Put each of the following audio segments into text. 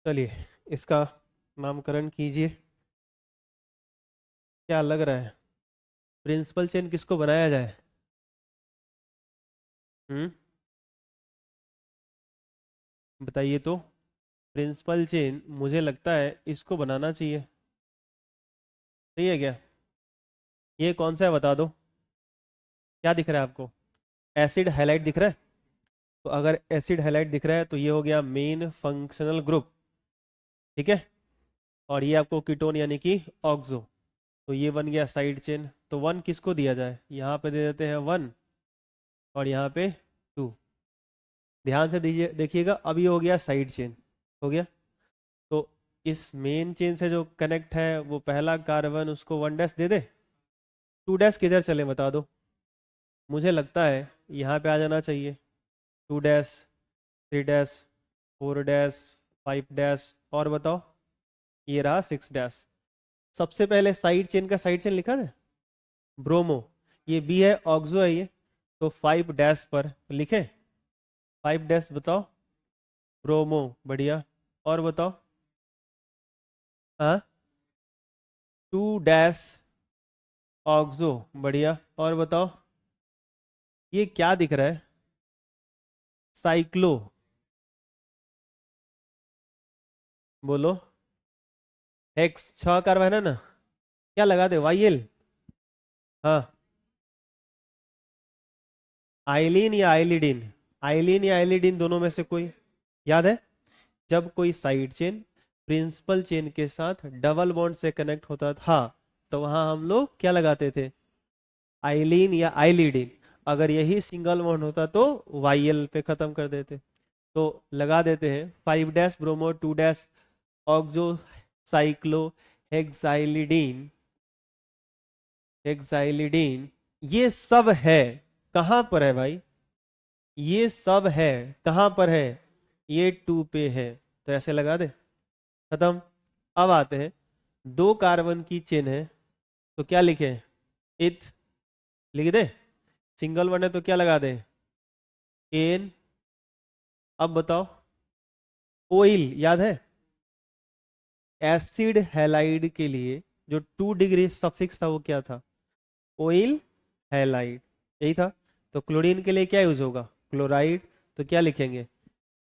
चलिए इसका नामकरण कीजिए। क्या लग रहा है, प्रिंसिपल चेन किसको बनाया जाए? हम्म, बताइए तो। प्रिंसिपल चेन मुझे लगता है इसको बनाना चाहिए। सही है क्या? ये कौन सा है बता दो। क्या दिख रहा है आपको? एसिड हाइलाइट दिख रहा है? तो अगर एसिड हाइलाइट दिख रहा है तो ये हो गया मेन फंक्शनल ग्रुप। ठीक है। और ये आपको कीटोन यानी कि ऑक्सो। तो ये बन गया साइड चेन। तो वन किसको दिया जाए? यहाँ पे दे देते हैं वन, और यहाँ पे टू। ध्यान से दीजिए, देखिएगा अभी हो गया साइड चेन। हो गया। तो इस मेन चेन से जो कनेक्ट है वो पहला कार्बन, उसको वन डैश दे दे। टू डैश किधर चले बता दो। मुझे लगता है यहाँ पे आ जाना चाहिए। Two dash, three dash, four dash, five dash, और बताओ। ये रहा सिक्स डैश। सबसे पहले साइड चेन का साइड चेन लिखा है ब्रोमो। ये बी है, ऑक्सो है ये। तो फाइव डैश पर लिखे। फाइव डैश बताओ। ब्रोमो, बढ़िया। और बताओ। हाँ, टू डैश ऑक्सो, बढ़िया। और बताओ। ये क्या दिख रहा है? साइक्लो। बोलो। हेक्स, छह कार्बन है ना? क्या लगा दे, वाई एल? हाँ। आइलिन या आइलिडीन? आइलिन या आइलिडीन दोनों में से कोई। याद है, जब कोई साइड चेन प्रिंसिपल चेन के साथ डबल बॉन्ड से कनेक्ट होता था तो वहां हम लोग क्या लगाते थे? आइलिन या आइलिडीन। अगर यही सिंगल बॉन्ड होता तो वाई एल पे खत्म कर देते। तो लगा देते हैं five dash bromo, two dash oxo, cyclo hexylidene. Hexylidene, ये सब है कहाँ पर है भाई? ये सब है कहाँ पर है? ये टू पे है। तो ऐसे लगा दे, खत्म। अब आते हैं, दो कार्बन की चेन है तो क्या लिखे? इथ लिख दे। सिंगल वन है तो क्या लगा दे? एन। अब बताओ। ओइल याद है? एसिड हैलाइड के लिए जो 2 डिग्री सफिक्स था वो क्या था? ओइल हैलाइड, यही था। तो क्लोरीन के लिए क्या यूज होगा? क्लोराइड। तो क्या लिखेंगे?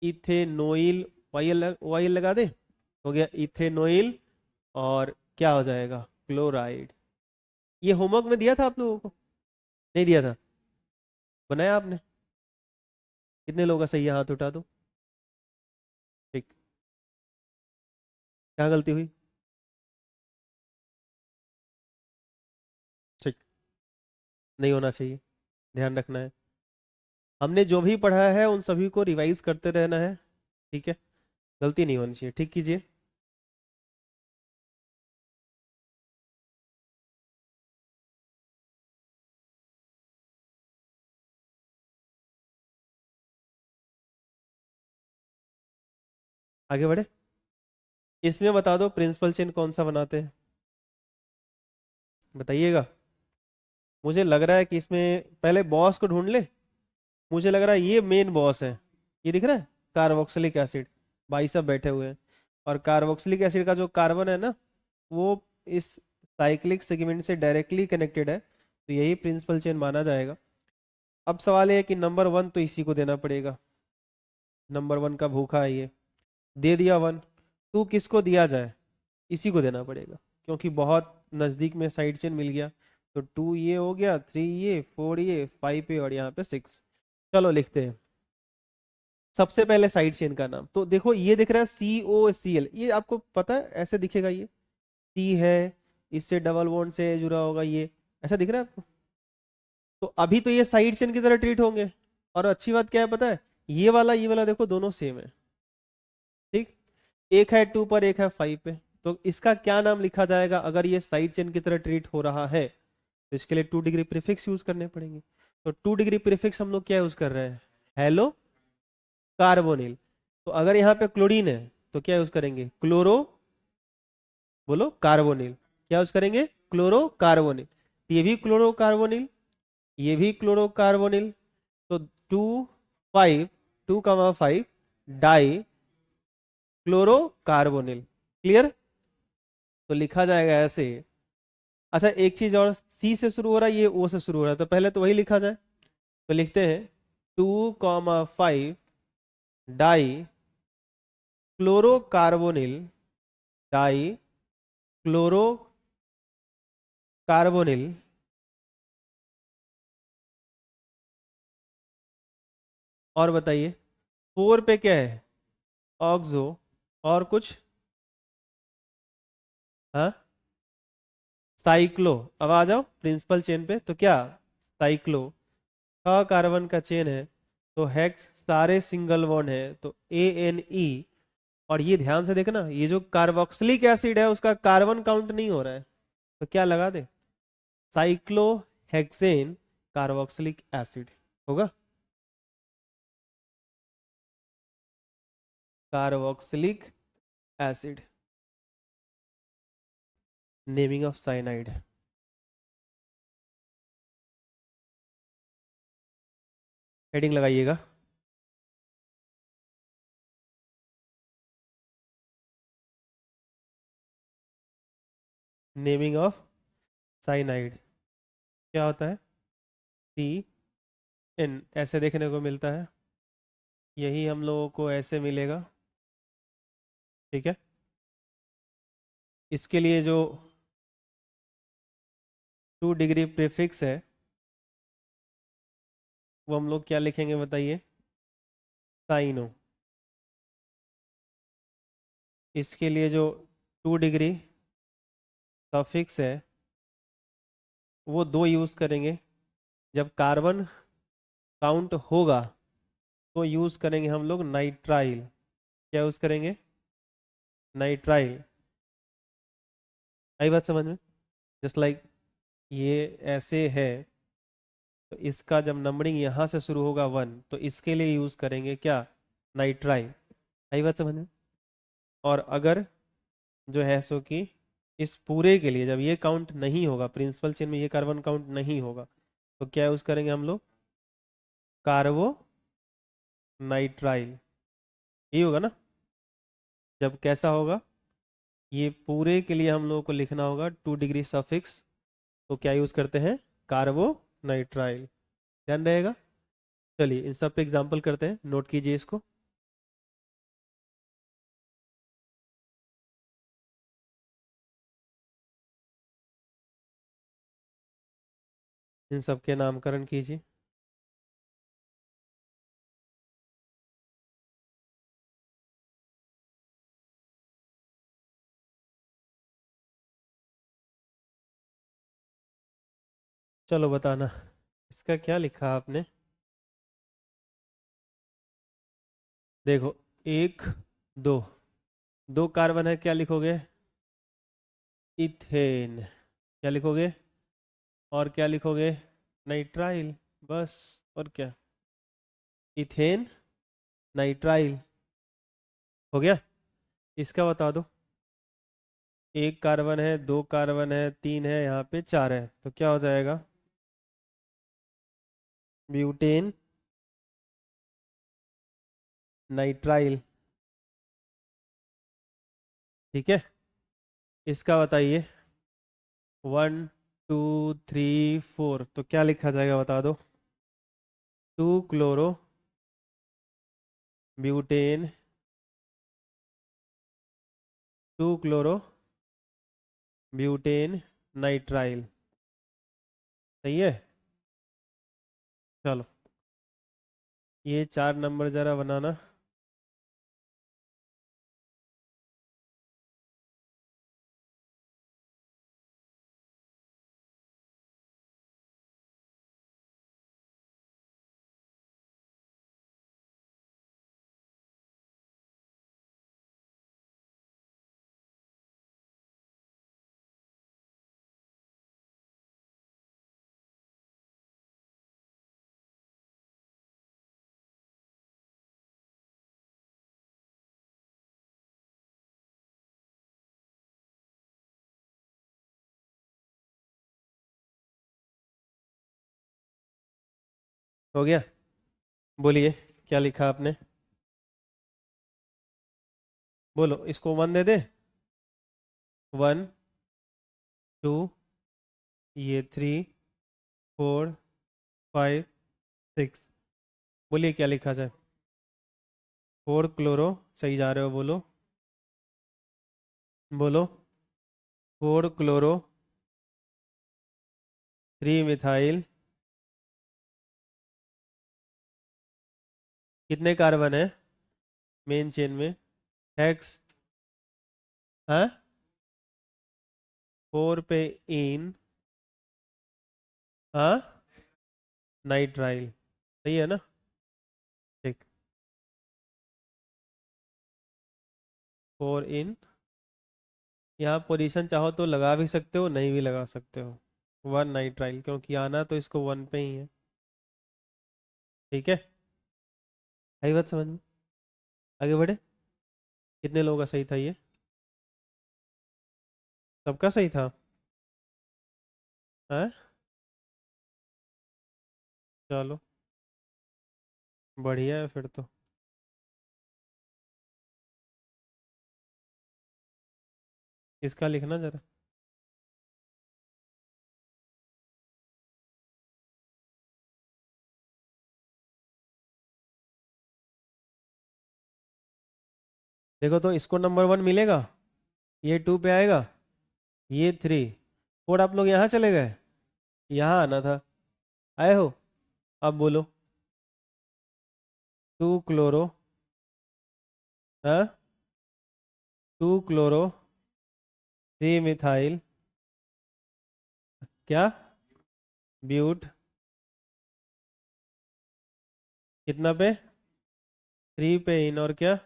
इथेनोइल। वाई वाई लगा दे। हो गया इथेनोइल। और क्या हो जाएगा? क्लोराइड। ये होमवर्क में दिया था आप लोगों को? नहीं दिया था? बनाया आपने? कितने लोगों का सही है, हाथ उठा दो। ठीक। क्या गलती हुई? ठीक। नहीं होना चाहिए, ध्यान रखना है। हमने जो भी पढ़ा है उन सभी को रिवाइज करते रहना है। ठीक है। गलती नहीं होनी चाहिए, ठीक कीजिए। आगे बढ़े। इसमें बता दो प्रिंसिपल चेन कौन सा बनाते हैं, बताइएगा। मुझे लग रहा है कि इसमें पहले बॉस को ढूंढ ले। मुझे लग रहा है ये मेन बॉस है। ये दिख रहा है, कार्बोक्सिलिक एसिड। भाई सब बैठे हुए हैं। और कार्बोक्सिलिक एसिड का जो कार्बन है ना, वो इस साइक्लिक सेगमेंट से डायरेक्टली कनेक्टेड है, तो यही प्रिंसिपल चेन माना जाएगा। अब सवाल ये है कि नंबर वन तो इसी को देना पड़ेगा। नंबर वन का भूखा है ये। दे दिया वन। टू किसको दिया जाए? इसी को देना पड़ेगा, क्योंकि बहुत नजदीक में साइड चेन मिल गया। तो टू ये हो गया, थ्री ये, फोर ये, फाइव ये, और यहाँ पे सिक्स। चलो लिखते हैं। सबसे पहले साइड चेन का नाम तो देखो, ये दिख रहा है COCl। ये आपको पता है ऐसे दिखेगा ये। सी है, इससे डबल बॉन्ड से जुड़ा होगा ये। ऐसा दिख रहा है आपको? तो अभी तो ये साइड चेन की तरह ट्रीट होंगे। और अच्छी बात क्या है पता है? ये वाला देखो, दोनों सेम है। ठीक। एक है टू पर, एक है फाइव पे। तो इसका क्या नाम लिखा जाएगा अगर ये साइड चेन की तरह ट्रीट हो रहा है? तो इसके लिए 2 डिग्री प्रीफिक्स यूज करने पड़ेंगे। तो 2 डिग्री प्रीफिक्स हम लोग क्या यूज कर रहे हैं? Hello carbonyl. तो अगर यहाँ पे क्लोरीन है तो क्या यूज करेंगे? क्लोरो, बोलो, कार्बोनिल। क्या यूज करेंगे? Chloro carbonyl. ये भी क्लोरो कार्बोनिल, ये भी क्लोरो कार्बोनिल। तो टू, फाइव, 2,5 डाई क्लोरोकार्बोनिल। क्लियर? तो लिखा जाएगा ऐसे। अच्छा, एक चीज और, सी से शुरू हो रहा है, ये ओ से शुरू हो रहा है, तो पहले तो वही लिखा जाए। तो लिखते हैं 2,5 डाई क्लोरोकार्बोनिल, डाई क्लोरोकार्बोनिल। और बताइए, 4 पे क्या है? ऑक्सो। और कुछ? हाँ, साइक्लो। अब आ जाओ प्रिंसिपल चेन पे, तो क्या? साइक्लो, 6 कार्बन का चेन है, तो हेक्स सारे सिंगल बॉन्ड है, तो ANE। और ये ध्यान से देखना, ये जो कार्बोक्सिलिक एसिड है उसका कार्बन काउंट नहीं हो रहा है, तो क्या लगा दे? साइक्लो हेक्सेन कार्बोक्सिलिक एसिड होगा। Carboxylic acid. Naming of cyanide. Heading लगाइएगा। नेमिंग ऑफ साइनाइड क्या होता है? CN ऐसे देखने को मिलता है, यही हम लोगों को ऐसे मिलेगा। ठीक है, इसके लिए जो 2 डिग्री प्रीफिक्स है, वो हम लोग क्या लिखेंगे बताइए? साइनो। इसके लिए जो 2 डिग्री सफिक्स है, वो दो यूज करेंगे। जब कार्बन काउंट होगा तो यूज करेंगे हम लोग नाइट्राइल। क्या यूज करेंगे? नाइट्राइल। आई बात समझ में? जस्ट लाइक ये ऐसे है, तो इसका जब नंबरिंग यहाँ से शुरू होगा 1, तो इसके लिए यूज करेंगे क्या? नाइट्राइल। आई बात समझ में? और अगर जो है सो कि इस पूरे के लिए जब ये काउंट नहीं होगा, प्रिंसिपल चेन में ये कार्बन काउंट नहीं होगा, तो क्या यूज करेंगे हम लोग? कार्बो नाइट्राइल। यही होगा ना? जब कैसा होगा, ये पूरे के लिए हम लोगों को लिखना होगा 2 डिग्री सफिक्स, तो क्या यूज करते हैं? कार्बो नाइट्राइल। ध्यान रहेगा। चलिए इन सब पे एग्जांपल करते हैं, नोट कीजिए इसको। इन सब के नामकरण कीजिए। चलो बताना, इसका क्या लिखा आपने? देखो, एक, दो, 2 कार्बन है, क्या लिखोगे? इथेन। क्या लिखोगे? और क्या लिखोगे? नाइट्राइल। बस। और क्या? Ethane nitrile. हो गया। इसका बता दो, 1 कार्बन है, 2 कार्बन है, 3 है, यहाँ पे 4 है, तो क्या हो जाएगा? Butane nitrile. ठीक है, इसका बताइए, 1 2 3 4, तो क्या लिखा जाएगा बता दो? 2 chloro butane, 2 chloro butane nitrile. सही है। चलो, ये 4 नंबर जरा बनाना। हो गया? बोलिए, क्या लिखा आपने? बोलो, इसको 1 दे दे। 1 2, ये 3 4 5 6। बोलिए क्या लिखा जाए। 4 क्लोरो, सही जा रहे हो, बोलो बोलो। 4 क्लोरो 3 मिथाइल। कितने कार्बन है मेन चेन में? हेक्स। हाँ, 4 पे इन। हाँ, नाइट्राइल। सही है ना? ठीक। 4 इन। यहाँ पोजीशन चाहो तो लगा भी सकते हो, नहीं भी लगा सकते हो। 1 नाइट्राइल, क्योंकि आना तो इसको 1 पे ही है। ठीक है, आई बात समझ में? आगे बढ़े। कितने लोगों का सही था ये? सबका सही था? हाँ, चलो, बढ़िया है फिर तो। इसका लिखना जरा। देखो तो, इसको नंबर 1 मिलेगा, ये 2 पे आएगा, ये 3। और आप लोग यहाँ चले गए, यहाँ आना था। आए हो? अब बोलो। 2 क्लोरो। हाँ, 2 क्लोरो 3 मिथाइल। क्या? ब्यूट। कितना पे? 3 पे इन, और क्या?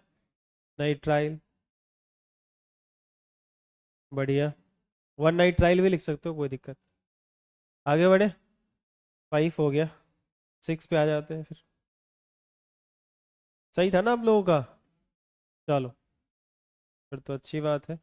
नाइट्राइल। बढ़िया। 1 नाइट्राइल भी लिख सकते हो, कोई दिक्कत। आगे बढ़े। 5 हो गया, 6 पे आ जाते हैं फिर। सही था ना आप लोगों का? चलो, फिर तो अच्छी बात है।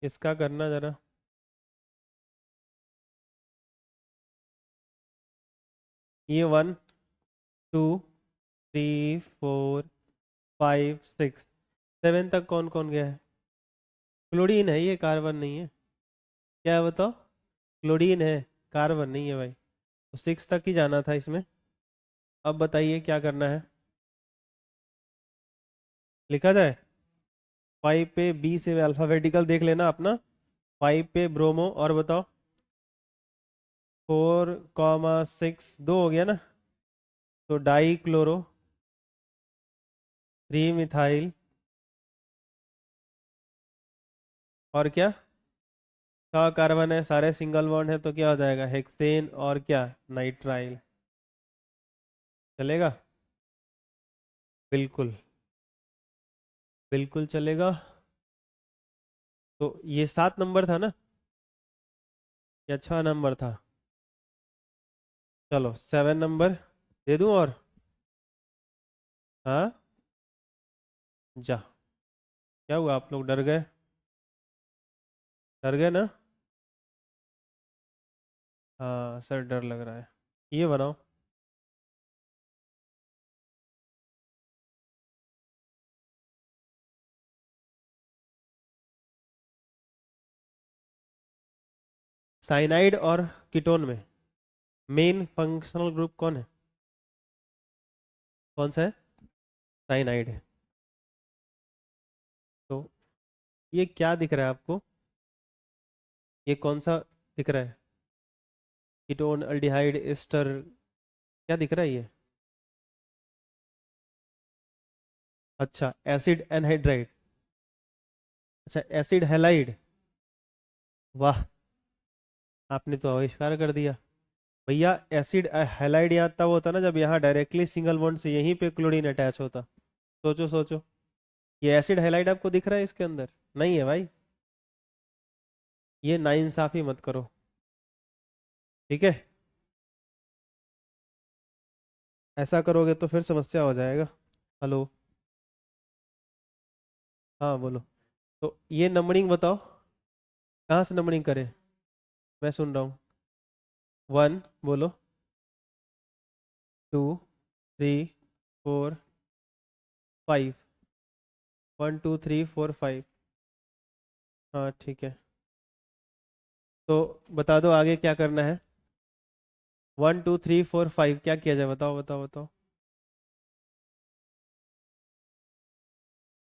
इसका करना जरा। ये 1 2 3 4 5 6 7 तक कौन कौन गया है? क्लोरीन है ये, कार्बन नहीं है। क्या है बताओ? क्लोरीन है, कार्बन नहीं है भाई। तो 6 तक ही जाना था इसमें। अब बताइए क्या करना है। लिखा जाए। 5 पे बी से अल्फाबेटिकल देख लेना अपना। 5 पे ब्रोमो, और बताओ। 4 6, 2 हो गया ना? तो डाई क्लोरो 3 मिथाइल। और क्या? का कार्बन है, सारे सिंगल बॉन्ड है, तो क्या हो जाएगा? हेक्सेन, और क्या? नाइट्राइल। चलेगा? बिल्कुल, बिल्कुल चलेगा। तो ये 7 नंबर था ना, या 6 नंबर था? चलो, 7 नंबर दे दूं और? हाँ, जा। क्या हुआ, आप लोग डर गए? डर गए ना? हाँ सर, डर लग रहा है। ये बनाओ। साइनाइड और कीटोन में मेन फंक्शनल ग्रुप कौन है? कौन सा है? साइनाइड है। तो ये क्या दिख रहा है आपको? ये कौन सा दिख रहा है? कीटोन, अल्डिहाइड, एस्टर, क्या दिख रहा है ये? अच्छा, एसिड एनहाइड्राइड। अच्छा, एसिड हैलाइड। वाह, आपने तो आविष्कार कर दिया। भैया, एसिड हैलाइड यहाँ तब होता ना, जब यहाँ डायरेक्टली सिंगल बॉन्ड से यहीं पे क्लोरीन अटैच होता। सोचो सोचो। ये एसिड हैलाइड आपको दिख रहा है इसके अंदर? नहीं है भाई। ये नाइंसाफी मत करो, ठीक है? ऐसा करोगे तो फिर समस्या हो जाएगा। हेलो। हाँ बोलो। तो ये नंबरिंग बताओ। कहाँ से नंबरिंग करें? मैं सुन रहा हूँ। 1 बोलो, 2, 3, 4, 5। 1 2 3 4 5। हाँ ठीक है। तो बता दो आगे क्या करना है। 1 2 3 4 5 क्या किया जाए, बताओ बताओ बताओ।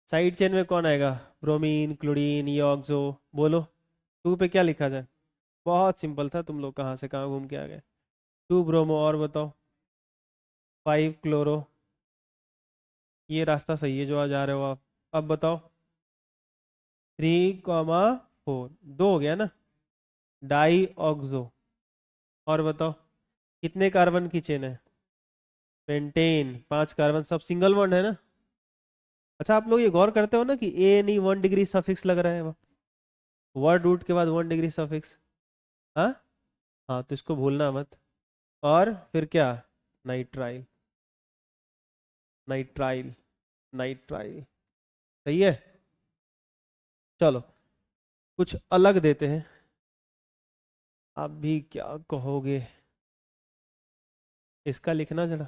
साइड चेन में कौन आएगा? ब्रोमीन, क्लोरीन, ये ऑक्सो। बोलो, 2 पे क्या लिखा जाए? बहुत सिंपल था, तुम लोग कहाँ से कहाँ घूम के आ गए। 2 ब्रोमो, और बताओ। 5 क्लोरो। ये रास्ता सही है जो आज जा रहे हो आप। अब बताओ। 3, 4 दो हो गया ना। Di oxo. और बताओ, कितने कार्बन की चेन है? पेंटेन, 5 कार्बन, सब सिंगल बॉन्ड है ना। अच्छा, आप लोग ये गौर करते हो ना कि ए नहीं 1 डिग्री सफिक्स लग रहा है, वर्ड रूट के बाद 1 डिग्री सफिक्स। हाँ। हाँ तो इसको भूलना मत। और फिर क्या? Nitrile, nitrile, nitrile. सही है। चलो, कुछ अलग देते हैं। आप भी क्या कहोगे? इसका लिखना जरा।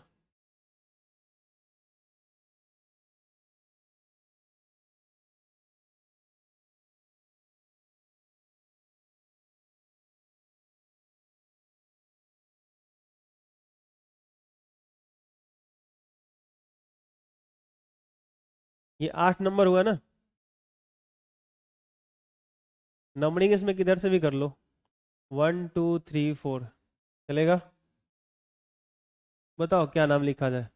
ये 8 नंबर हुआ ना। नंबरिंग इसमें किधर से भी कर लो। 1 2 3 4 चलेगा। बताओ क्या नाम लिखा जाए।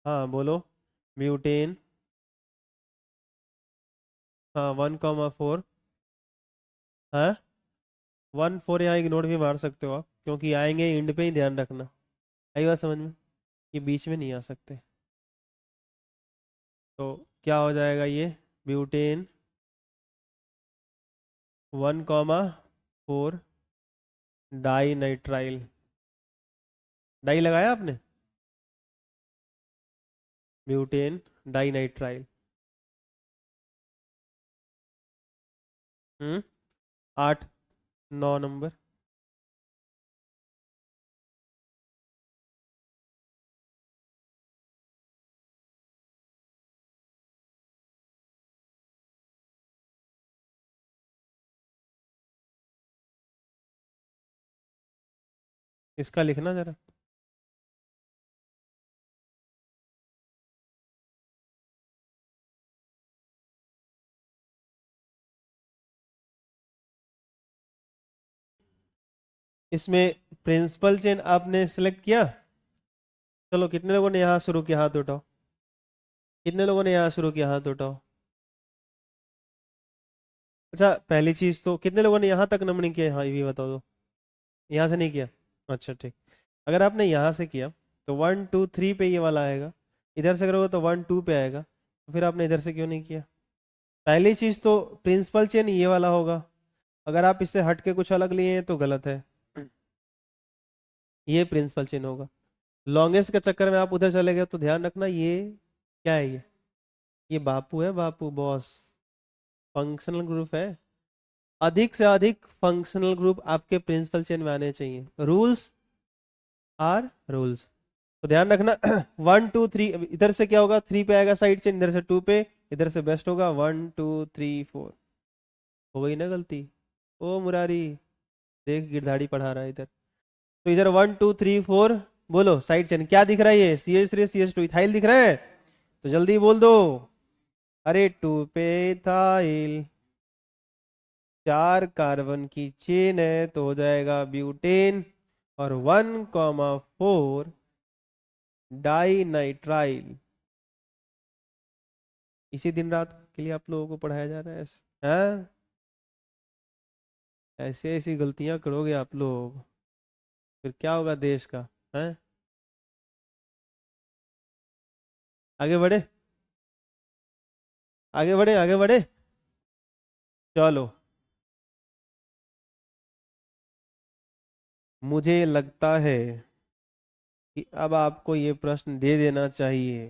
हाँ बोलो। म्यूटेन। हाँ 1, 4। हाँ। 1 4 यहाँ इग्नोर भी मार सकते हो आप, क्योंकि आएंगे इंड पे ही, ध्यान रखना। आई बात समझ में? ये बीच में नहीं आ सकते। तो क्या हो जाएगा ये? ब्यूटेन। 1, 4 die nitrile. डाई लगाया आपने? Butane di nitrile. 8 9 नंबर। इसका लिखना जरा। इसमें प्रिंसिपल चेन आपने सिलेक्ट किया? चलो, कितने लोगों ने यहाँ शुरू किया, हाथ उठाओ। कितने लोगों ने यहाँ शुरू किया, हाथ उठाओ। अच्छा, पहली चीज तो कितने लोगों ने यहाँ तक नंबरिंग किया, हाँ ये भी बताओ दो। यहाँ से नहीं किया? अच्छा ठीक। अगर आपने यहाँ से किया तो 1 2 3 पे ये वाला आएगा। इधर से करोगे तो 1 2 पे आएगा, तो फिर आपने इधर से क्यों नहीं किया? पहली चीज तो प्रिंसिपल चेन ये वाला होगा। अगर आप इससे हट के कुछ अलग लिए हैं तो गलत है। ये प्रिंसिपल चेन होगा। लॉन्गेस्ट के चक्कर में आप उधर चले गए तो ध्यान रखना, ये क्या है ये बापू है, बापू बॉस। फंक्शनल ग्रुप है। अधिक से अधिक फंक्शनल ग्रुप आपके प्रिंसिपल चेन में आने चाहिए। Rules are rules. तो ध्यान रखना। 1 2 3, इधर से क्या होगा? 3 पे आएगा साइड चेन, इधर से 2 पे, इधर से बेस्ट होगा 1 2 3 4। हो गई ना गलती? ओ मुरारी, देख गिरधाड़ी पढ़ा रहा है इधर। तो इधर 1 2 3 4। बोलो साइड चेन क्या दिख रहा है? ये CH3 CH2 इथाइल दिख रहा है। तो जल्दी बोल दो। अरे 2 पे इथाइल, 4 कार्बन की चेन है तो हो जाएगा ब्यूटेन। और 1, 4 डाई नाइट्राइल। इसी दिन रात के लिए आप लोगों को पढ़ाया जा रहा है ऐसे? हाँ, ऐसे ऐसी गलतियां करोगे आप लोग, फिर क्या होगा देश का? हैं? आगे बढ़े, आगे बढ़े, आगे बढ़े। चलो, मुझे लगता है कि अब आपको ये प्रश्न दे देना चाहिए।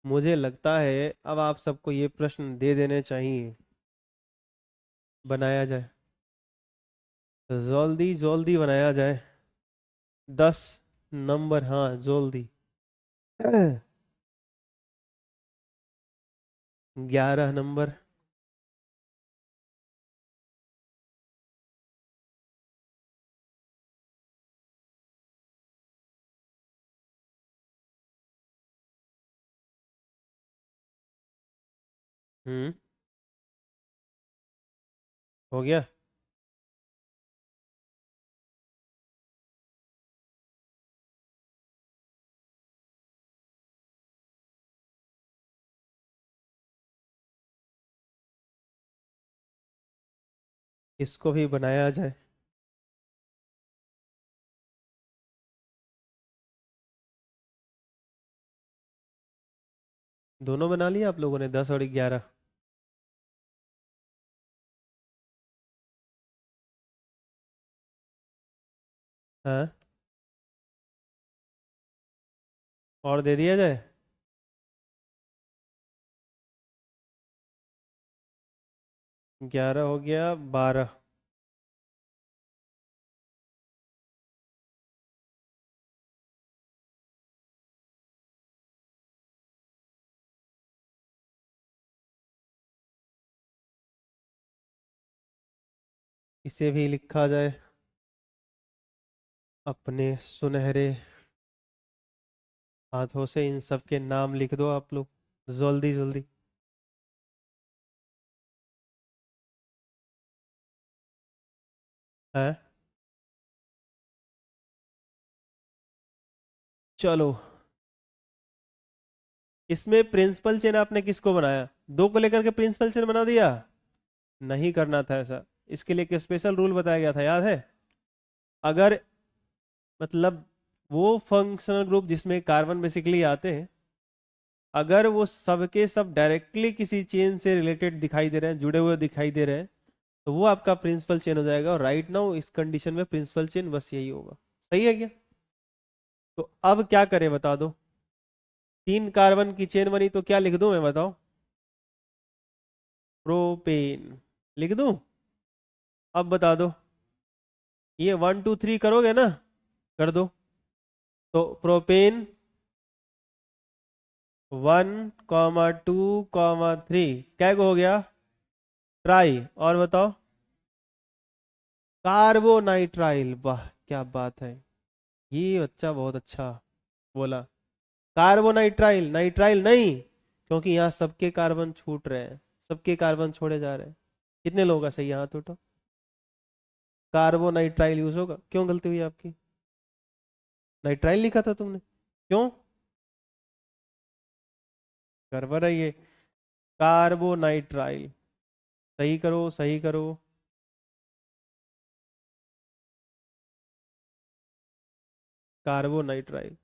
मुझे लगता है अब आप सबको ये प्रश्न दे देने चाहिए। बनाया जाए, जल्दी जल्दी बनाया जाए। 10 नंबर, हाँ जल्दी। 11 नंबर। हम्म। हो गया। इसको भी बनाया जाए। दोनों बना लिया आप लोगों ने, 10 और 11। हाँ, और दे दिया जाए। 11 हो गया, 12। इसे भी लिखा जाए। अपने सुनहरे हाथों से इन सब के नाम लिख दो आप लोग, जल्दी जल्दी। है। चलो, इसमें प्रिंसिपल चेन आपने किसको बनाया? दो को लेकर के प्रिंसिपल चेन बना दिया? नहीं करना था ऐसा। इसके लिए एक स्पेशल रूल बताया गया था, याद है? अगर, मतलब, वो फंक्शनल ग्रुप जिसमें कार्बन बेसिकली आते हैं, अगर वो सबके सब डायरेक्टली किसी चेन से रिलेटेड दिखाई दे रहे हैं, जुड़े हुए दिखाई दे रहे हैं, तो वो आपका प्रिंसिपल चेन हो जाएगा। और राइट नाउ इस कंडीशन में प्रिंसिपल चेन बस यही होगा। सही है क्या? तो अब क्या करें बता दो। 3 कार्बन की चेन बनी तो क्या लिख दूं मैं, बताओ? प्रोपेन लिख दूं? अब बता दो। ये 1 2 3 करोगे ना? कर दो। तो प्रोपेन 1, 2, 3 क्या हो गया? ट्राई। और बताओ। कार्बोनाइट्राइल, वाह क्या बात है। ये बच्चा बहुत अच्छा बोला। कार्बोनाइट्राइल, नाइट्राइल नहीं, क्योंकि यहाँ सबके कार्बन छूट रहे हैं, सबके कार्बन छोड़े जा रहे हैं। कितने लोगों का सही है हाथ उठो। कार्बोनाइट्राइल यूज होगा। क्यों गलती हुई आपकी? नाइट्राइल लिखा था तुमने, क्यों? गड़बड़ है ये। कार्बोनाइट्राइल। सही करो, सही करो। कार्बोनाइट्राइल।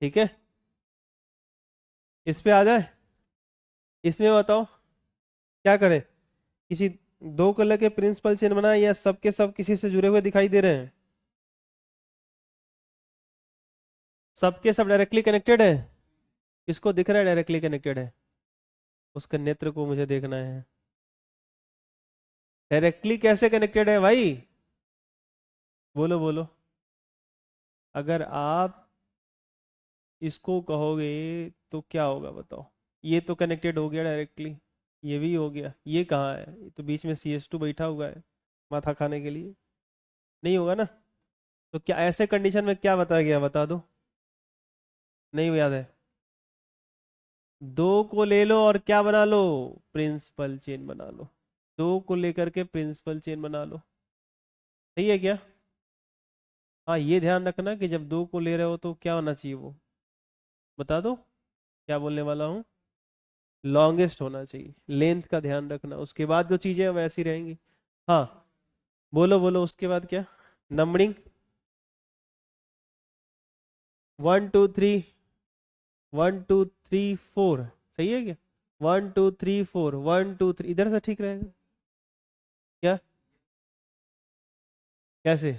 ठीक है। इस पे आ जाए। इसमें बताओ क्या करें। किसी दो कलर के प्रिंसिपल चेन बनाए या सबके सब किसी से जुड़े हुए दिखाई दे रहे हैं? सबके सब डायरेक्टली कनेक्टेड है। किसको दिख रहा है डायरेक्टली कनेक्टेड है? उसके नेत्र को मुझे देखना है। डायरेक्टली कैसे कनेक्टेड है भाई? बोलो बोलो। अगर आप इसको कहोगे तो क्या होगा बताओ? ये तो कनेक्टेड हो गया डायरेक्टली। ये भी हो गया। ये कहाँ है? ये तो बीच में CS2 बैठा हुआ है माथा खाने के लिए। नहीं होगा ना? तो क्या ऐसे कंडीशन में क्या बताया गया, बता दो। नहीं याद है? दो को ले लो और क्या बना लो? प्रिंसिपल चेन बना लो। दो को लेकर के प्रिंसिपल चेन बना लो। सही है क्या? हाँ, ये ध्यान रखना कि जब दो को ले रहे हो तो क्या होना चाहिए वो, बता दो। क्या बोलने वाला हूँ? लॉन्गेस्ट होना चाहिए, लेंथ का ध्यान रखना। उसके बाद जो चीजें हैं वैसी रहेंगी। हाँ, बोलो बोलो उसके बाद क्या? नंबरिंग। 1 2 3। 1 2 3 4। सही है क्या? 1 2 3 4, 1 2 3, इधर से ठीक रहेगा क्या? कैसे?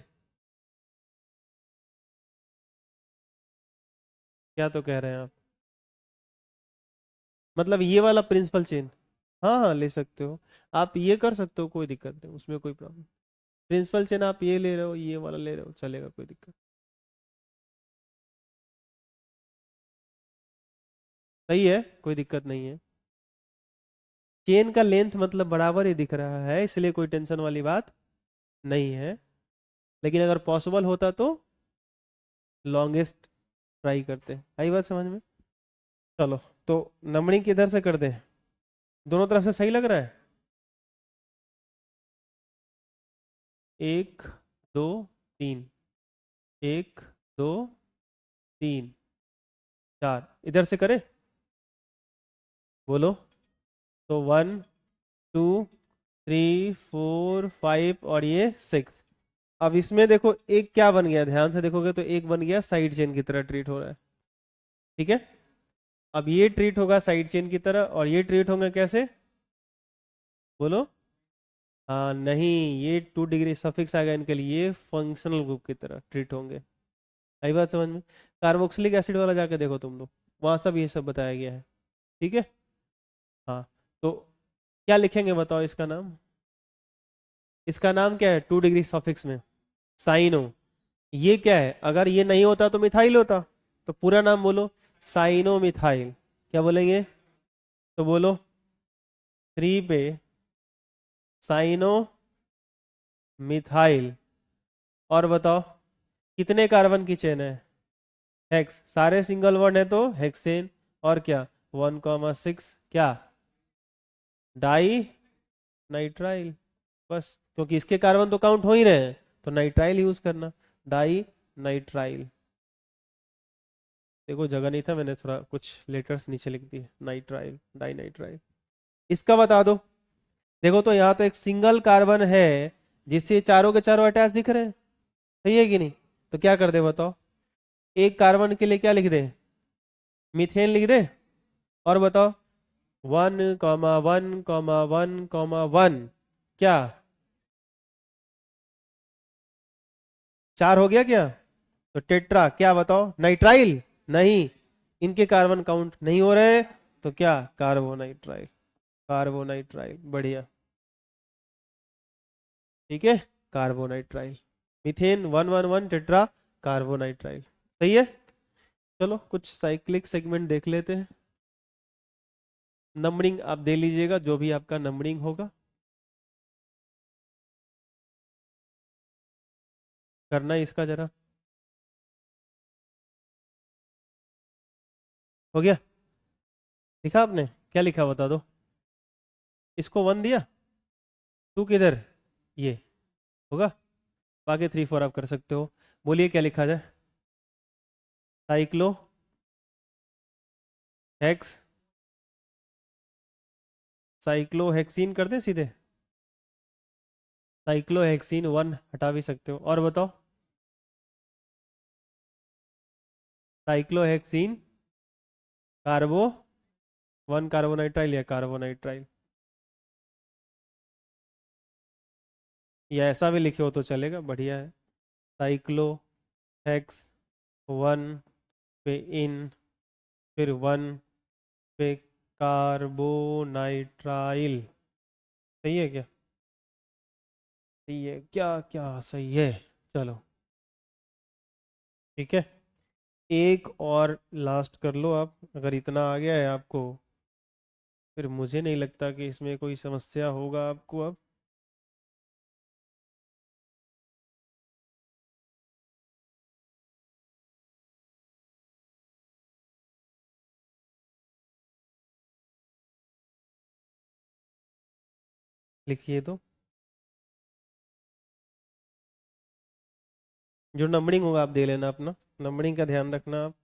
क्या तो कह रहे हैं आप? मतलब ये वाला प्रिंसिपल चेन। हाँ हाँ ले सकते हो। आप ये कर सकते हो, कोई दिक्कत नहीं, उसमें कोई प्रॉब्लम। प्रिंसिपल चेन आप ये ले रहे हो, ये वाला ले रहे हो, चलेगा, कोई दिक्कत। सही है, कोई दिक्कत नहीं है। चेन का लेंथ मतलब बराबर ही दिख रहा है, इसलिए कोई टेंशन वाली बात नहीं है। लेकिन अगर पॉसिबल होता तो लॉन्गेस्ट ट्राई करते हैं। आई बात समझ में? चलो, तो नंबरिंग किधर से कर दें? दोनों तरफ से सही लग रहा है? एक, दो, तीन। एक, दो, तीन, चार। इधर से करें? बोलो। तो 1 2 3 4 5 और ये 6। अब इसमें देखो एक क्या बन गया, ध्यान से देखोगे तो एक बन गया साइड चेन की तरह ट्रीट हो रहा है। ठीक है। अब ये ट्रीट होगा साइड चेन की तरह, और ये ट्रीट होंगे कैसे? बोलो। हाँ नहीं, ये 2 डिग्री सफिक्स आएगा इनके लिए, ये फंक्शनल ग्रुप की तरह ट्रीट होंगे। आई बात समझ में? कार्बोक्सिलिक एसिड वाला जाके देखो तुम लोग, वहां सब ये सब बताया गया है। ठीक है। हाँ। तो क्या लिखेंगे बताओ इसका नाम? इसका नाम क्या है 2 डिग्री सफिक्स में? साइनो। ये क्या है, अगर ये नहीं होता तो मिथाइल होता। तो पूरा नाम बोलो। Cyano methyl. क्या बोलेंगे? तो बोलो। 3 पे साइनो मिथाइल। और बताओ कितने कार्बन की चेन है? हेक्स, सारे सिंगल वन है तो हेक्सेन। और क्या? 1,6 क्या? Di nitrile. बस, क्योंकि इसके कार्बन तो काउंट हो ही रहे हैं, तो नाइट्राइल यूज करना। Di nitrile. देखो जगह नहीं था, मैंने थोड़ा कुछ लेटर्स नीचे लिख दिए। Nitrile, di nitrile. इसका बता दो। देखो तो यहाँ तो एक सिंगल कार्बन है जिससे चारों के चारों अटैच दिख रहे हैं। सही है कि नहीं? तो क्या कर दे बताओ, एक कार्बन के लिए क्या लिख दे? मीथेन लिख दे। और बताओ 1,1,1,1 क्या? 4 हो गया क्या? तो टेट्रा क्या बताओ? नाइट्राइल? नहीं, इनके कार्बन काउंट नहीं हो रहे हैं, तो क्या? कार्बोनाइट्राइल। कार्बोनाइट्राइल, बढ़िया। ठीक है। कार्बोनाइट्राइल। Methane 1,1,1 tetra carbonitrile. सही है। चलो कुछ साइक्लिक सेगमेंट देख लेते हैं। नंबरिंग आप दे लीजिएगा, जो भी आपका नंबरिंग होगा करना है इसका जरा। हो गया? लिखा आपने? क्या लिखा बता दो। इसको 1 दिया। 2 किधर? ये होगा। बाकी 3 4 आप कर सकते हो। बोलिए क्या लिखा जाए? Cyclo hex. साइक्लोहेक्सीन कर दे सीधे। साइक्लोहेक्सीन 1 हटा भी सकते हो। और बताओ। साइक्लोहेक्सीन कार्बो 1 कार्बोनाइट्राइल या कार्बोनाइट्राइल, या ऐसा भी लिखे हो तो चलेगा, बढ़िया है। साइक्लोहेक्स 1 पे इन, फिर 1 पे कार्बोनाइट्राइल। सही है क्या? सही है क्या? क्या सही है? चलो ठीक है। एक और लास्ट कर लो आप, अगर इतना आ गया है आपको, फिर मुझे नहीं लगता कि इसमें कोई समस्या होगा आपको अब। लिखिए तो। जो नंबरिंग होगा आप दे लेना अपना, नंबरिंग का ध्यान रखना आप।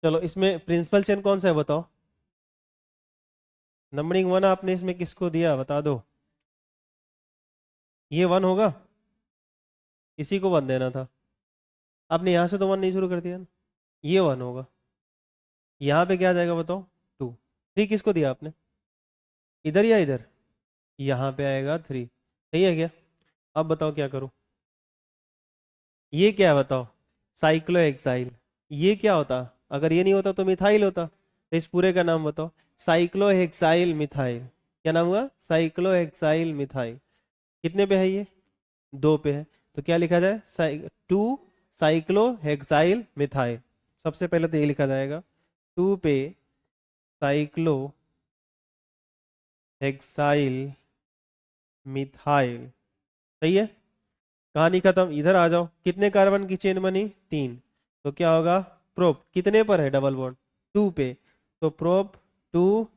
चलो इसमें प्रिंसिपल चेन कौन सा है बताओ? नंबरिंग 1 आपने इसमें किसको दिया बता दो। ये 1 होगा, इसी को 1 देना था। आपने यहाँ से तो 1 नहीं शुरू कर दिया ना। ये 1 होगा। यहाँ पे क्या आ जाएगा बताओ? 2। 3 किसको दिया आपने? इधर या इधर? यहाँ पे आएगा 3। सही है क्या? अब बताओ क्या करूँ? ये क्या है बताओ? साइक्लोहेक्साइल। ये क्या होता? अगर ये नहीं होता तो मिथाइल होता। तो इस पूरे का नाम बताओ। Cyclohexyl methyl. क्या नाम हुआ? Cyclohexyl methyl. कितने पे है ये? दो पे है। तो क्या लिखा जाए? Two cyclohexyl methyl. सबसे पहले तो ये लिखा जाएगा, टू पे साइक्लोहेक्साइल मिथाइल। सही है। कहानी खत्म। इधर आ जाओ, कितने कार्बन की चेन बनी? तीन। तो क्या होगा? प्रोप कितने पर है डबल बॉन्ड? टू पे। तो प्रोप टू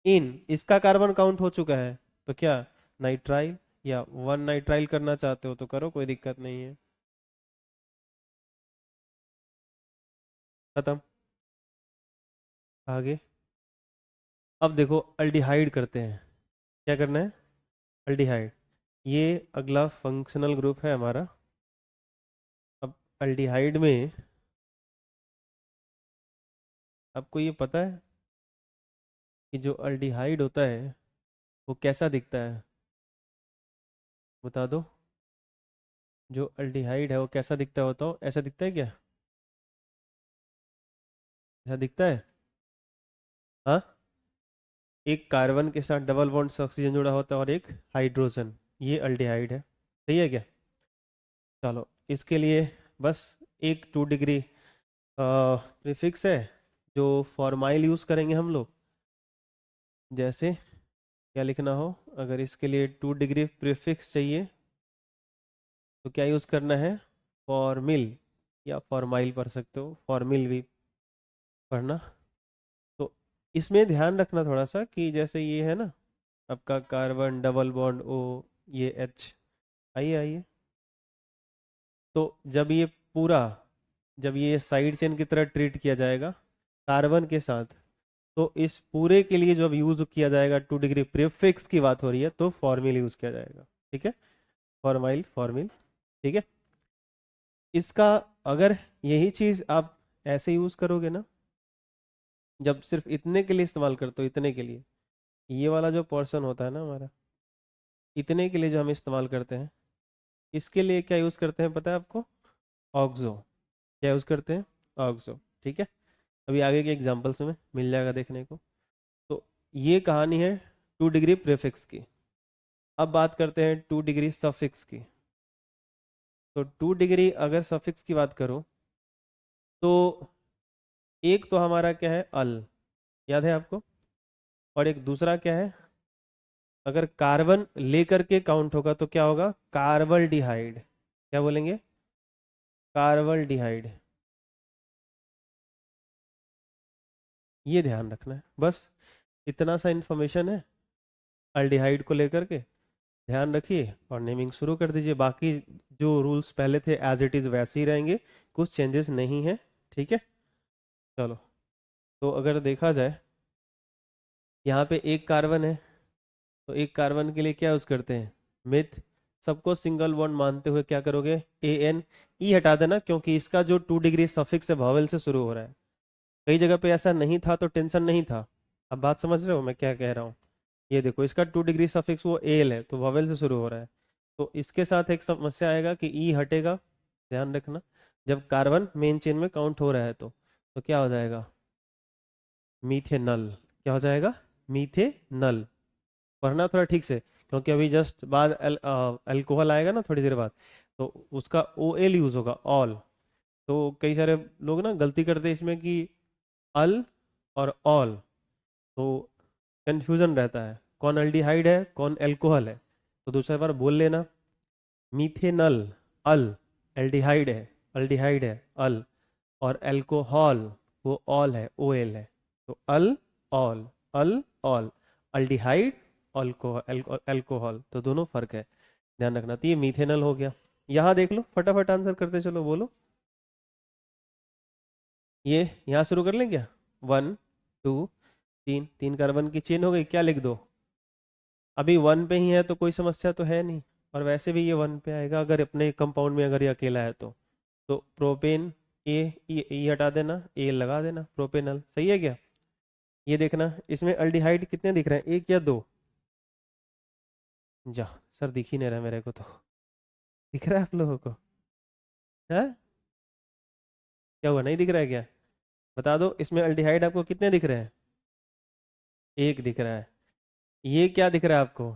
इन, इसका कार्बन काउंट हो चुका है। तो क्या नाइट्राइल, या वन नाइट्राइल करना चाहते हो तो करो, कोई दिक्कत नहीं है। खत्म। आगे। अब देखो अल्डिहाइड करते हैं। क्या करना है? अल्डिहाइड। ये अगला फंक्शनल ग्रुप है हमारा। अब अल्डिहाइड में आपको ये पता है कि जो अल्डिहाइड होता है वो कैसा दिखता है? बता दो। जो अल्डिहाइड है वो कैसा दिखता है बताओ। ऐसा दिखता है क्या? ऐसा दिखता है? हाँ। एक कार्बन के साथ डबल बॉन्ड से ऑक्सीजन जुड़ा होता है और एक हाइड्रोजन। ये अल्डिहाइड है। सही है क्या? चलो, इसके लिए बस एक 2 डिग्री प्रीफिक्स है जो फॉर्माइल यूज करेंगे हम लोग। जैसे क्या लिखना हो, अगर इसके लिए 2 डिग्री प्रीफिक्स चाहिए तो क्या यूज करना है? फॉर्मिल, या फॉर्माइल पढ़ सकते हो, फॉर्मिल भी पढ़ना। तो इसमें ध्यान रखना थोड़ा सा कि जैसे ये है ना आपका कार्बन डबल बॉन्ड ओ, ये एच। आइए आइए। तो जब ये पूरा, जब ये साइड चेन की तरह ट्रीट किया जाएगा कार्बन के साथ, तो इस पूरे के लिए जब यूज किया जाएगा 2 डिग्री प्रीफिक्स की बात हो रही है तो फॉर्मिल यूज किया जाएगा। ठीक है, फॉर्माइल फॉर्मिल। ठीक है। इसका अगर यही चीज आप ऐसे यूज करोगे ना, जब सिर्फ इतने के लिए इस्तेमाल करते हो, इतने के लिए, ये वाला जो पोर्शन होता है ना हमारा, इतने के लिए जो हम इस्तेमाल करते हैं, इसके लिए क्या यूज करते हैं पता है आपको? ऑक्सो। क्या यूज करते हैं? ऑक्सो। ठीक है। अभी आगे के एग्जाम्पल्स में मिल जाएगा देखने को। तो ये कहानी है 2 डिग्री प्रीफिक्स की। अब बात करते हैं 2 डिग्री सफिक्स की। तो 2 डिग्री अगर सफिक्स की बात करो तो एक तो हमारा क्या है? अल, याद है आपको? और एक दूसरा क्या है? अगर कार्बन लेकर के काउंट होगा तो क्या होगा? कार्बल्डिहाइड। क्या बोलेंगे? कार्बल्डिहाइड। ये ध्यान रखना है बस। इतना सा इंफॉर्मेशन है अल्डिहाइड को लेकर के। ध्यान रखिए और नेमिंग शुरू कर दीजिए। बाकी जो रूल्स पहले थे एज इट इज वैसे ही रहेंगे, कुछ चेंजेस नहीं है। ठीक है। चलो, तो अगर देखा जाए यहाँ पे एक कार्बन है, तो एक कार्बन के लिए क्या यूज करते हैं? मिथ। सबको सिंगल बॉन्ड मानते हुए क्या करोगे? A N. ई हटा देना क्योंकि इसका जो 2 डिग्री सफिक्स है वॉवेल से शुरू हो रहा है। कई जगह पे ऐसा नहीं था तो टेंशन नहीं था। अब बात समझ रहे हो मैं क्या कह रहा हूँ? ये देखो, इसका 2 डिग्री सफिक्स वो एल है तो वॉवेल से शुरू हो रहा है। तो इसके साथ एक समस्या आएगा कि ई हटेगा। ध्यान रखना, जब कार्बन मेन चेन में काउंट हो रहा है तो क्या हो जाएगा? मीथेनल। क्या हो जाएगा? मीथेनल। पढ़ना थोड़ा ठीक से, क्योंकि अभी जस्ट बाद अल्कोहल आएगा ना थोड़ी देर बाद, तो उसका ओ एल यूज होगा, ऑल। तो कई सारे लोग ना गलती करते हैं इसमें कि अल और ऑल, तो कंफ्यूजन रहता है कौन अल्डिहाइड है कौन एल्कोहल है। तो दूसरा बार बोल लेना, मीथेनल, अल, एल्डिहाइड है, अल्डिहाइड है अल, और एल्कोहल वो ऑल है, ओ एल है। तो अल, ऑल, अल, ऑल, अल्डिहाइड, अल्कोहल, एल्कोहल, तो दोनों फर्क है। ध्यान रखना। तो ये मीथेनल हो गया। यहाँ देख लो, फटाफट आंसर करते चलो, बोलो। ये यहाँ शुरू कर लें क्या? 1 2 3, 3 कार्बन की चेन हो गई। क्या लिख दो? अभी 1 पे ही है तो कोई समस्या तो है नहीं। और वैसे भी ये 1 पे आएगा अगर अपने कंपाउंड में अगर ये अकेला है तो प्रोपेन, ए हटा देना, ए लगा देना, प्रोपेनल। सही है क्या? ये देखना इसमें अल्डिहाइड कितने दिख रहे हैं, एक या दो? जा, सर दिख ही नहीं रहा मेरे को तो। दिख रहा है आप लोगों को? है? क्या हुआ, नहीं दिख रहा है क्या? बता दो, इसमें अल्डिहाइड आपको कितने दिख रहे हैं? एक दिख रहा है। ये क्या दिख रहा है आपको?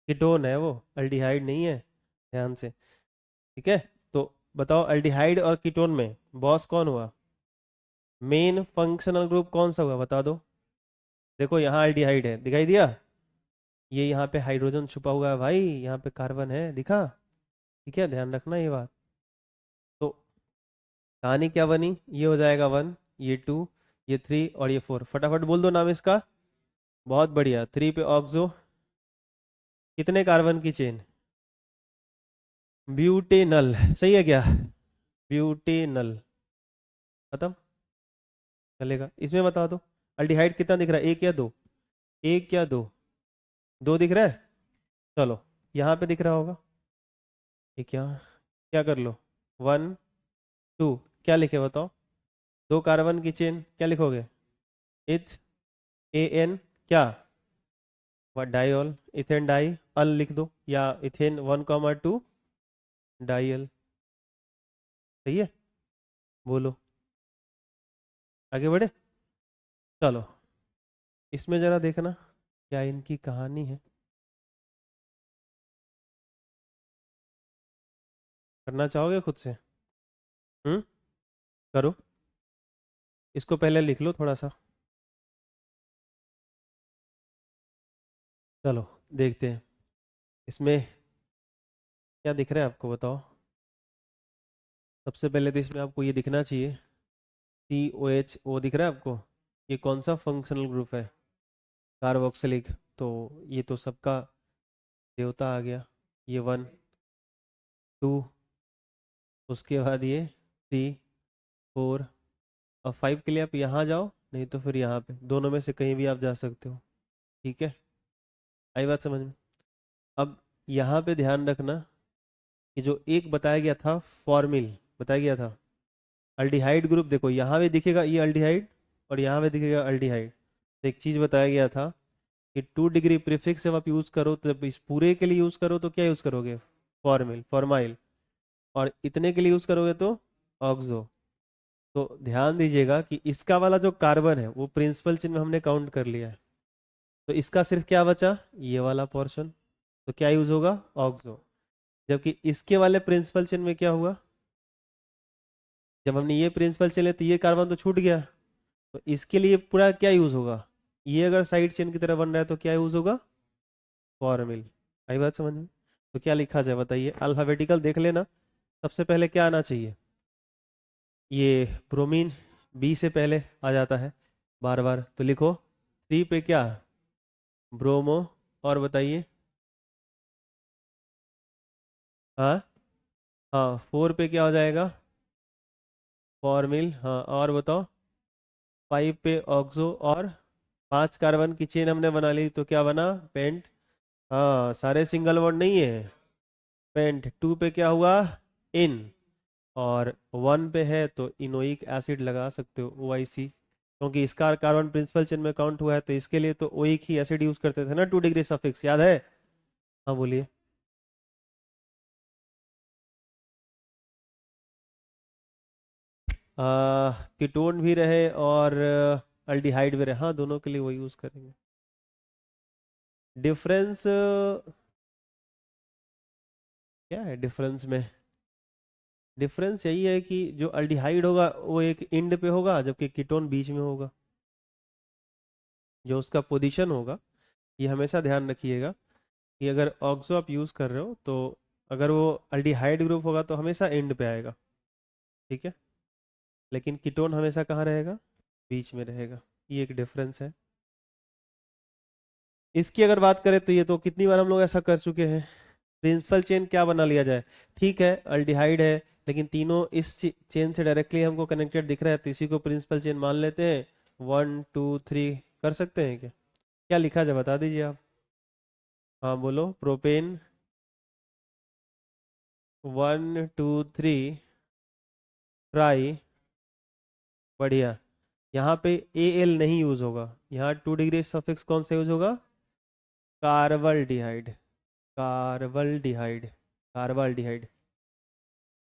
कीटोन है वो, अल्डिहाइड नहीं है। ध्यान से। ठीक है। तो बताओ, अल्डिहाइड और कीटोन में बॉस कौन हुआ? मेन फंक्शनल ग्रुप कौन सा हुआ, बता दो। देखो यहाँ अल्डिहाइड है, दिखाई दिया? ये यहाँ पे हाइड्रोजन छुपा हुआ है भाई, यहाँ पे कार्बन है, दिखा? ठीक है, ध्यान रखना ये बात। तो कहानी क्या बनी? ये हो जाएगा 1, ये 2, ये 3 और ये 4। फटाफट बोल दो नाम इसका। बहुत बढ़िया। 3 पे ऑक्सो, कितने कार्बन की चेन? ब्यूटेनल। सही है क्या? ब्यूटेनल। खत्म। चलेगा। इसमें बता दो, अल्डिहाइड कितना दिख रहा है, एक या दो? एक या दो? दो दिख रहा है। चलो, यहाँ पे दिख रहा होगा। ये क्या, क्या कर लो, 1 2, क्या लिखे बताओ? दो कार्बन की चेन, क्या लिखोगे? इथ, ए एन, क्या? वह डाइऑल, इथेन डाई, अल लिख दो, या इथेन 1,2 डाइयल। सही है। बोलो, आगे बढ़े। चलो, इसमें जरा देखना क्या इनकी कहानी है। करना चाहोगे खुद से? हम्म, करो। इसको पहले लिख लो थोड़ा सा। चलो, देखते हैं इसमें क्या दिख रहा है आपको, बताओ। सबसे पहले तो इसमें आपको ये दिखना चाहिए, COH, O दिख रहा है आपको? ये कौन सा फंक्शनल ग्रुप है? कार्बोक्सिलिक। तो ये तो सबका देवता आ गया। ये 1 2, उसके बाद ये 3 4 और 5 के लिए आप यहाँ जाओ, नहीं तो फिर यहाँ पे, दोनों में से कहीं भी आप जा सकते हो। ठीक है, आई बात समझ में? अब यहाँ पे ध्यान रखना कि जो एक बताया गया था, फॉर्मिल बताया गया था, अल्डिहाइड ग्रुप, देखो यहाँ भी दिखेगा ये अल्डिहाइड, और यहाँ पे दिखेगा अल्डिहाइड। तो एक चीज़ बताया गया था कि 2 डिग्री प्रीफिक्स जब आप यूज़ करो, तो जब इस पूरे के लिए यूज़ करो तो क्या यूज़ करोगे? Formal, formyl. और इतने के लिए यूज़ करोगे तो ऑक्सो। तो ध्यान दीजिएगा कि इसका वाला जो कार्बन है वो प्रिंसिपल चेन में हमने काउंट कर लिया है। तो इसका सिर्फ क्या बचा, ये वाला पोर्शन। तो क्या यूज होगा? ऑक्सो। जबकि इसके वाले प्रिंसिपल चेन में क्या हुआ, जब हमने ये प्रिंसिपल चेन लिया तो ये कार्बन तो छूट गया। तो इसके लिए पूरा क्या यूज होगा? ये अगर साइड चेन की तरह बन रहा है तो क्या यूज होगा? फॉर्मिल। आई बात समझ में? तो क्या लिखा जाए बताइए, अल्फाबेटिकल देख लेना। सबसे पहले क्या आना चाहिए? ये ब्रोमीन बी से पहले आ जाता है बार बार, तो लिखो 3 पे क्या? ब्रोमो। और बताइए। हाँ, हाँ 4 पे क्या हो जाएगा? फॉर्मिल। हाँ, और बताओ। 5 पे ऑक्सो। और 5 कार्बन की चेन हमने बना ली तो क्या बना? पेंट। हाँ, सारे सिंगल बॉन्ड नहीं है। पेंट। 2 पे क्या हुआ? इन। और 1 पे है तो इनोइक एसिड लगा सकते हो, OIC, क्योंकि इसका कार्बन प्रिंसिपल चेन में काउंट हुआ है, तो इसके लिए तो ओइक ही एसिड यूज करते थे ना, 2 डिग्री सफिक्स, याद है? हाँ बोलिए। कीटोन भी रहे और अल्डिहाइड भी रहे, हाँ दोनों के लिए वो यूज करेंगे। डिफरेंस क्या है डिफरेंस में? डिफरेंस यही है कि जो अल्डिहाइड होगा वो एक इंड पे होगा, जबकि कीटोन बीच में होगा। जो उसका पोजीशन होगा, ये हमेशा ध्यान रखिएगा कि अगर ऑक्सो आप यूज कर रहे हो तो अगर वो अल्डिहाइड ग्रुप होगा तो हमेशा एंड पे आएगा। ठीक है। लेकिन कीटोन हमेशा कहाँ रहेगा? बीच में रहेगा। ये एक डिफरेंस है। इसकी अगर बात करें तो ये तो कितनी बार हम लोग ऐसा कर चुके हैं। प्रिंसिपल चेन क्या बना लिया जाए? ठीक है, अल्डिहाइड है, लेकिन तीनों इस चेन से डायरेक्टली हमको कनेक्टेड दिख रहा है, तो इसी को प्रिंसिपल चेन मान लेते हैं। 1 2 3 कर सकते हैं क्या? क्या लिखा जाए बता दीजिए आप। हाँ बोलो, प्रोपेन 1 2 3 ट्राई। बढ़िया। यहाँ पे AL नहीं यूज होगा, यहाँ 2 डिग्री सफिक्स कौन सा यूज होगा? कार्बल्डिहाइड। कार्बल्डिहाइड। कार्बल्डिहाइड।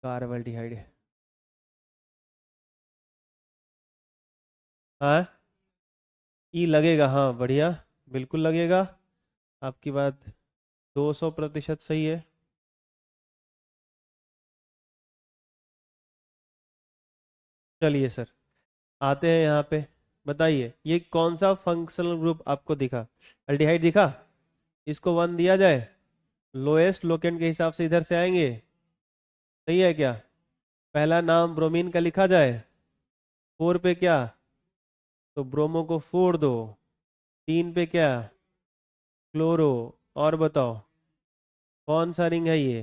कार्बल्डिहाइड। हाँ, ई लगेगा, हाँ बढ़िया, बिल्कुल लगेगा। आपकी बात 200% सही है। चलिए सर, आते हैं यहाँ पे। बताइए ये कौन सा फंक्शनल ग्रुप आपको दिखा? अल्डिहाइड दिखा? इसको 1 दिया जाए, लोएस्ट लोकेंट के हिसाब से इधर से आएंगे। सही है क्या? पहला नाम ब्रोमीन का लिखा जाए, 4 पे क्या, तो ब्रोमो को 4 दो। 3 पे क्या, क्लोरो। और बताओ कौन सा रिंग है ये?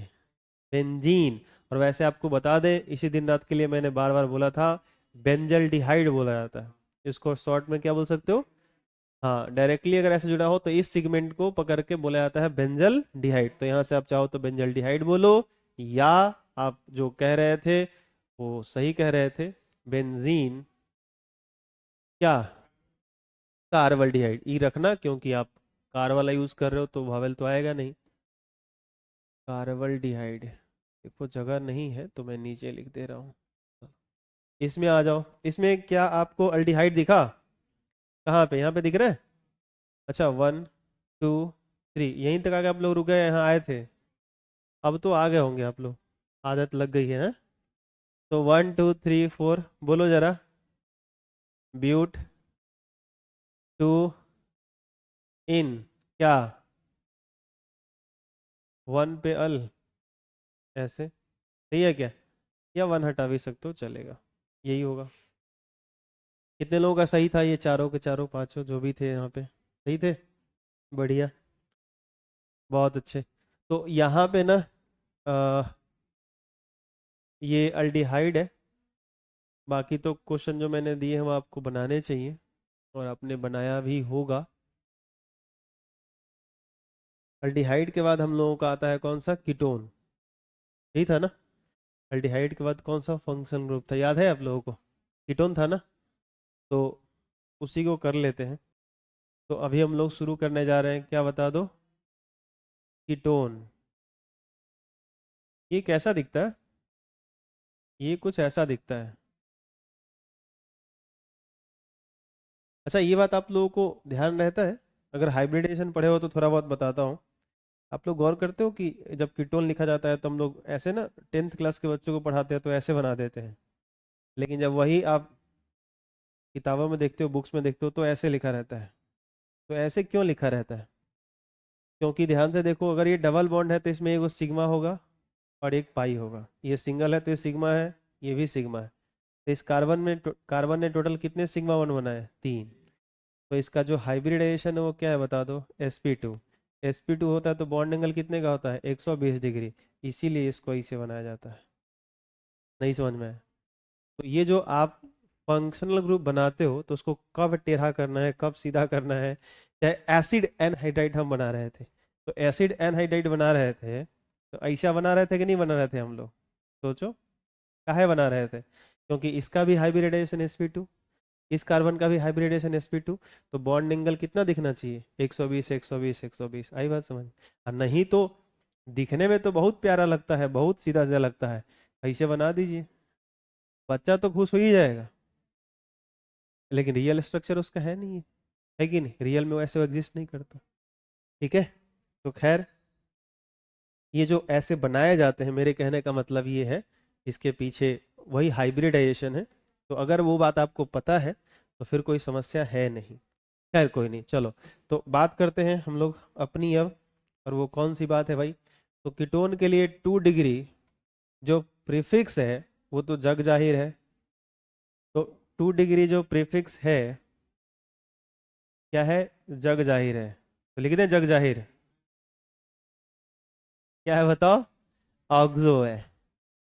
बेंजीन। और वैसे आपको बता दें, इसी दिन रात के लिए मैंने बार बार बोला था, बेंजल डिहाइड बोला जाता है। इसको शॉर्ट में क्या बोल सकते हो? हाँ, डायरेक्टली अगर ऐसे जुड़ा हो तो इस सिगमेंट को पकड़ के बोला जाता है बेंजल डिहाइड। तो यहाँ से आप चाहो तो बेंजल डिहाइड बोलो, या आप जो कह रहे थे वो सही कह रहे थे, बेंजीन क्या, कार्बल्डिहाइड। ई रखना, क्योंकि आप कार वाला यूज कर रहे हो तो वावेल तो आएगा नहीं। कार्बल्डिहाइड, देखो जगह नहीं है तो मैं नीचे लिख दे रहा हूँ। इसमें आ जाओ। इसमें क्या आपको अल्डिहाइड दिखा? कहाँ पे, यहाँ पे दिख रहा है? अच्छा, 1 2 3, यहीं तक आके आप लोग रुक गए, यहाँ आए थे। अब तो आ गए होंगे आप लोग, आदत लग गई है ना। तो 1 2 3 4 बोलो जरा। ब्यूट, टू, इन, क्या, 1 पे अल, ऐसे। सही है क्या? या 1 हटा भी सकते हो, चलेगा। यही होगा। कितने लोगों का सही था? ये चारों के चारों, पांचों जो भी थे यहाँ पे सही थे? बढ़िया, बहुत अच्छे। तो यहाँ पे ना, अ, ये अल्डिहाइड है। बाकी तो क्वेश्चन जो मैंने दिए हैं वो आपको बनाने चाहिए, और आपने बनाया भी होगा। अल्डिहाइड के बाद हम लोगों का आता है कौन सा? कीटोन। यही था ना? अल्डिहाइड के बाद कौन सा फंक्शन ग्रुप था, याद है आप लोगों को? कीटोन था ना? तो उसी को कर लेते हैं। तो अभी हम लोग शुरू करने जा रहे हैं, क्या बता दो? कीटोन। ये कैसा दिखता है? ये कुछ ऐसा दिखता है। अच्छा, ये बात आप लोगों को ध्यान रहता है? अगर हाइब्रिडेशन पढ़े हो तो थोड़ा बहुत बताता हूँ। आप लोग गौर करते हो कि जब कीटोन लिखा जाता है तो हम लोग ऐसे ना, 10th क्लास के बच्चों को पढ़ाते हैं तो ऐसे बना देते हैं। लेकिन जब वही आप किताबों में देखते हो, बुक्स में देखते हो, तो ऐसे लिखा रहता है। तो ऐसे क्यों लिखा रहता है? क्योंकि ध्यान से देखो, अगर ये डबल बॉन्ड है तो इसमें एक सिग्मा होगा और एक पाई होगा। ये सिंगल है तो ये सिग्मा है, ये भी सिग्मा है। तो इस कार्बन ने टोटल कितने सिग्मा वन बनाए? 3। तो इसका जो हाइब्रिडाइजेशन है वो क्या है बता दो? sp2। sp2 होता है तो बॉन्ड एंगल कितने का होता है? 120 डिग्री। इसीलिए इसको इसे बनाया जाता है। नहीं समझ में आया? तो ये जो आप फंक्शनल ग्रुप बनाते हो तो उसको कब टेढ़ा करना है, कब सीधा करना है। चाहे एसिड एनहाइड्राइड हम बना रहे थे, तो एसिड एनहाइड्राइड बना रहे थे तो ऐसा बना रहे थे कि नहीं बना रहे थे हम लोग? सोचो, काहे बना रहे थे? क्योंकि इसका भी हाइब्रिडाइजेशन sp2, इस कार्बन का भी हाइब्रिडेशन sp2। तो बॉन्ड एंगल कितना दिखना चाहिए? 120 120 120। आई बात समझ? और नहीं तो दिखने में तो बहुत प्यारा लगता है, बहुत सीधा सीधा लगता है, ऐसे बना दीजिए, बच्चा तो खुश हो ही जाएगा। लेकिन रियल स्ट्रक्चर उसका है नहीं है कि नहीं? रियल में वो ऐसे एग्जिस्ट नहीं करता। ठीक है, तो खैर, ये जो ऐसे बनाए जाते हैं, मेरे कहने का मतलब ये है, इसके पीछे वही हाइब्रिडाइजेशन है। तो अगर वो बात आपको पता है तो फिर कोई समस्या है नहीं। खैर कोई नहीं, चलो। तो बात करते हैं हम लोग अपनी अब। और वो कौन सी बात है भाई? तो कीटोन के लिए 2 डिग्री जो प्रीफिक्स है वो तो जग जाहिर है। तो 2 डिग्री जो प्रीफिक्स है, क्या है? जग जाहिर है। तो लिख दें जग जाहिर। क्या है बताओ? ऑक्सो है।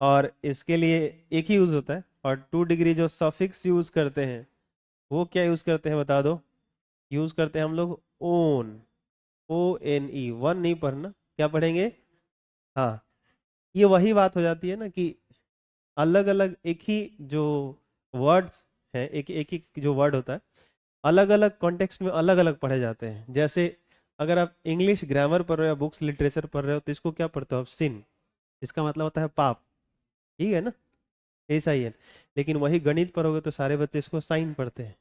और इसके लिए एक ही यूज होता है। और 2 डिग्री जो सफिक्स यूज करते हैं, वो क्या यूज करते हैं बता दो? यूज करते हैं हम लोग ओन, ONE। 1 नहीं पढ़ना, क्या पढ़ेंगे? हाँ, ये वही बात हो जाती है ना कि अलग अलग एक ही जो वर्ड्स है, एक एक ही जो वर्ड होता है, अलग अलग कॉन्टेक्स्ट में अलग अलग पढ़े जाते हैं। जैसे अगर आप इंग्लिश ग्रामर पढ़ रहे हो या बुक्स लिटरेचर पढ़ रहे हो तो इसको क्या पढ़ते हो आप? सिन। इसका मतलब होता है पाप। ठीक है ना? ऐसा ही है। लेकिन वही गणित पढ़ोगे तो सारे बच्चे इसको साइन पढ़ते हैं।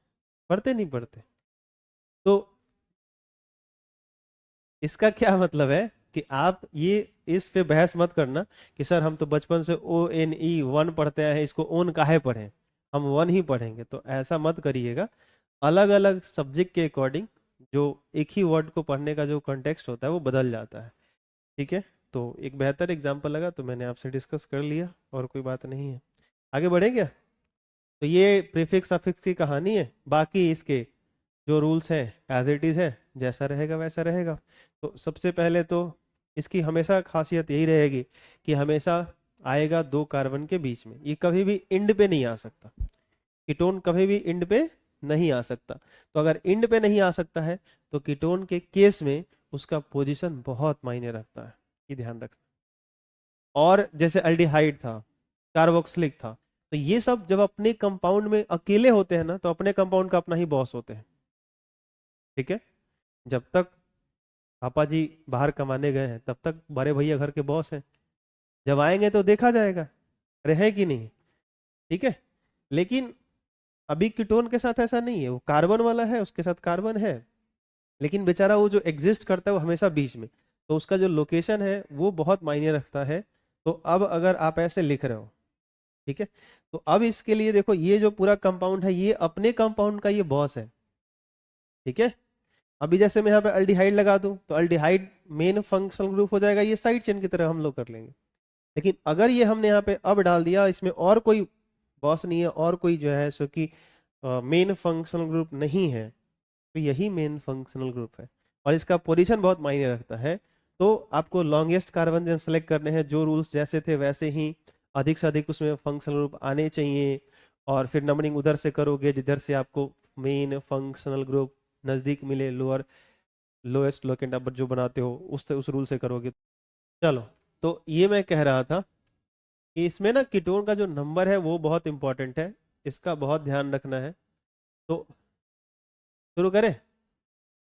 पढ़ते नहीं पढ़ते? तो इसका क्या मतलब है कि आप ये इस पे बहस मत करना कि सर हम तो बचपन से ONE 1 पढ़ते आए हैं, इसको ओन काहे पढ़ें, हम 1 ही पढ़ेंगे। तो ऐसा मत करिएगा। अलग अलग सब्जेक्ट के अकॉर्डिंग जो एक ही वर्ड को पढ़ने का जो कॉन्टेक्स्ट होता है वो बदल जाता है। ठीक है, तो एक बेहतर एग्जाम्पल लगा तो मैंने आपसे डिस्कस कर लिया, और कोई बात नहीं है। आगे बढ़े क्या? तो ये प्रीफिक्स अफिक्स की कहानी है। बाकी इसके जो रूल्स हैं एज इट इज़ है, जैसा रहेगा वैसा रहेगा। तो सबसे पहले तो इसकी हमेशा खासियत यही रहेगी कि हमेशा आएगा 2 कार्बन के बीच में, ये कभी भी इंड पे नहीं आ सकता। कीटोन कभी भी इंड पे नहीं आ सकता। तो अगर इंड पे नहीं आ सकता है तो कीटोन के केस में उसका पोजीशन बहुत मायने रखता है, ये ध्यान रखना। और जैसे अल्डिहाइड था, कार्बोक्सिलिक था, तो ये सब जब अपने कंपाउंड में अकेले होते हैं ना तो अपने कंपाउंड का अपना ही बॉस होते हैं। ठीक है, जब तक पापा जी बाहर कमाने गए हैं तब तक बड़े भैया घर के बॉस हैं, जब आएंगे तो देखा जाएगा रहे कि नहीं। ठीक है, लेकिन अभी कीटोन के साथ ऐसा नहीं है, वो कार्बन वाला है, उसके साथ कार्बन है, लेकिन बेचारा वो जो एग्जिस्ट करता है वो हमेशा बीच में, तो उसका जो लोकेशन है वो बहुत मायने रखता है। तो अब अगर आप ऐसे लिख रहे हो, ठीक है, तो अब इसके लिए देखो ये जो पूरा कंपाउंड है ये अपने कंपाउंड का ये बॉस है। ठीक है, अभी जैसे मैं यहाँ पे अल्डिहाइड लगा दूं तो अल्डिहाइड मेन फंक्शनल ग्रुप हो जाएगा, ये साइड चेन की तरह हम लोग कर लेंगे। लेकिन अगर ये हमने यहाँ पे अब डाल दिया, इसमें और कोई बॉस नहीं है और कोई जो है सो कि मेन फंक्शनल ग्रुप नहीं है, तो यही मेन फंक्शनल ग्रुप है और इसका पोजीशन बहुत मायने रखता है। तो आपको लॉन्गेस्ट कार्बन सेलेक्ट करने हैं, जो रूल्स जैसे थे वैसे ही, अधिक से अधिक उसमें फंक्शनल ग्रुप आने चाहिए, और फिर नंबरिंग उधर से करोगे जिधर से आपको मेन फंक्शनल ग्रुप नजदीक मिले, लोअर लोएस्ट लोकेंट नंबर जो बनाते हो उस रूल से करोगे। चलो, तो ये मैं कह रहा था कि इसमें ना कीटोन का जो नंबर है वो बहुत इंपॉर्टेंट है, इसका बहुत ध्यान रखना है। तो शुरू करें,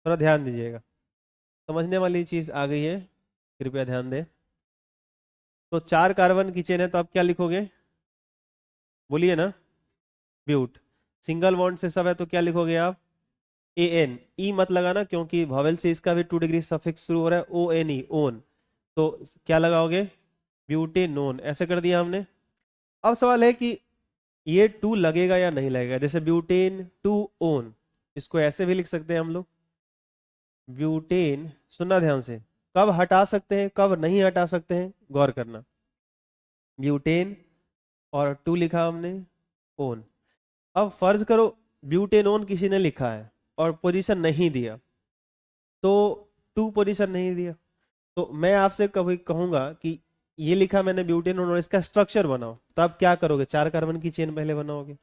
थोड़ा ध्यान दीजिएगा, समझने वाली चीज आ गई है, कृपया ध्यान दें। तो 4 कार्बन की चेन है तो आप क्या लिखोगे, बोलिए ना? ब्यूट। सिंगल बॉन्ड से सब है तो क्या लिखोगे आप? AN। ई मत लगाना क्योंकि वॉवेल से इसका भी 2 डिग्री सफिक्स शुरू हो रहा है, ONE ओन। तो क्या लगाओगे? ब्यूटेनोन। ऐसे कर दिया हमने। अब सवाल है कि ये 2 लगेगा या नहीं लगेगा। जैसे ब्यूटेन 2 ओन, इसको ऐसे भी लिख सकते हैं हम लोग, ब्यूटेन। सुनना ध्यान से, कब हटा सकते हैं कब नहीं हटा सकते हैं गौर करना। ब्यूटेन और 2 लिखा हमने, ओन। अब फर्ज करो ब्यूटेनोन किसी ने लिखा है और पोजीशन नहीं दिया, तो 2 पोजीशन नहीं दिया, तो मैं आपसे कभी कहूंगा कि ये लिखा मैंने ब्यूटेनोन और इसका स्ट्रक्चर बनाओ, तो आप क्या करोगे? 4 कार्बन की चेन पहले बनाओगे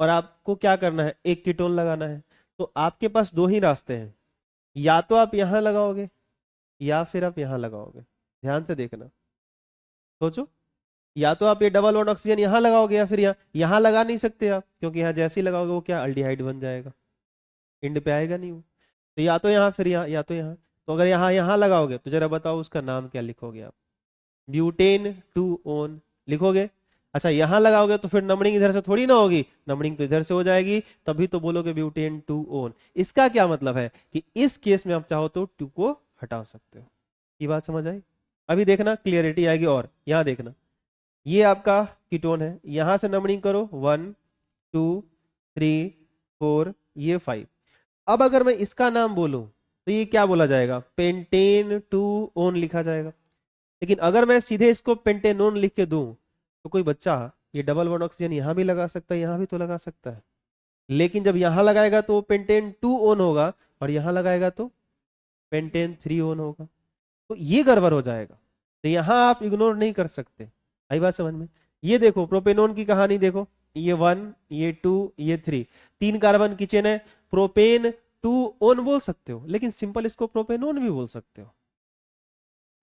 और आपको क्या करना है? एक कीटोन लगाना है। तो आपके पास 2 ही रास्ते हैं, या तो आप यहां लगाओगे या फिर आप यहां लगाओगे। ध्यान से देखना, सोचो। या तो आप ये डबल बॉन्ड ऑक्सीजन यहां लगाओगे या फिर यहां लगा नहीं सकते आप, क्योंकि यहां जैसे ही लगाओगे वो क्या अल्डिहाइड बन जाएगा, इंड पे आएगा नहीं वो। तो या तो यहाँ फिर यहाँ, या तो यहाँ। तो अगर यहाँ लगाओगे तो जरा बताओ उसका नाम क्या लिखोगे आप? ब्यूटेन 2 ओन लिखोगे। अच्छा, यहाँ लगाओगे तो फिर नंबरिंग इधर से थोड़ी ना होगी, नंबरिंग तो इधर से हो जाएगी, तभी तो बोलोगे ब्यूटेन 2 ओन। इसका क्या मतलब है कि इस केस में आप चाहो तो 2 को हटा सकते हो। ये बात समझ आई? अभी देखना क्लियरिटी आएगी। और यहाँ देखना, ये आपका कीटोन है, यहां से नंबरिंग करो 1 2 3 4, ये 5। अब अगर मैं इसका नाम बोलूं तो ये क्या बोला जाएगा? पेंटेन 2 ओन लिखा जाएगा। लेकिन अगर मैं सीधे इसको पेंटेनोन लिख के दूं तो कोई बच्चा ये डबल बॉन्ड ऑक्सीजन यहां भी लगा सकता है, यहां भी तो लगा सकता है, लेकिन जब यहां लगाएगा तो पेंटेन 2 ओन होगा और यहां लगाएगा तो पेंटेन 3 ओन होगा, तो ये गड़बड़ हो जाएगा। तो यहां आप इग्नोर नहीं कर सकते। आई बात समझ में? ये देखो प्रोपेनोन की कहानी देखो, ये 1 ये 2 ये 3, 3 कार्बन की चेन है। प्रोपेन 2 ओन बोल सकते हो, लेकिन सिंपल इसको प्रोपेनोन भी बोल सकते हो,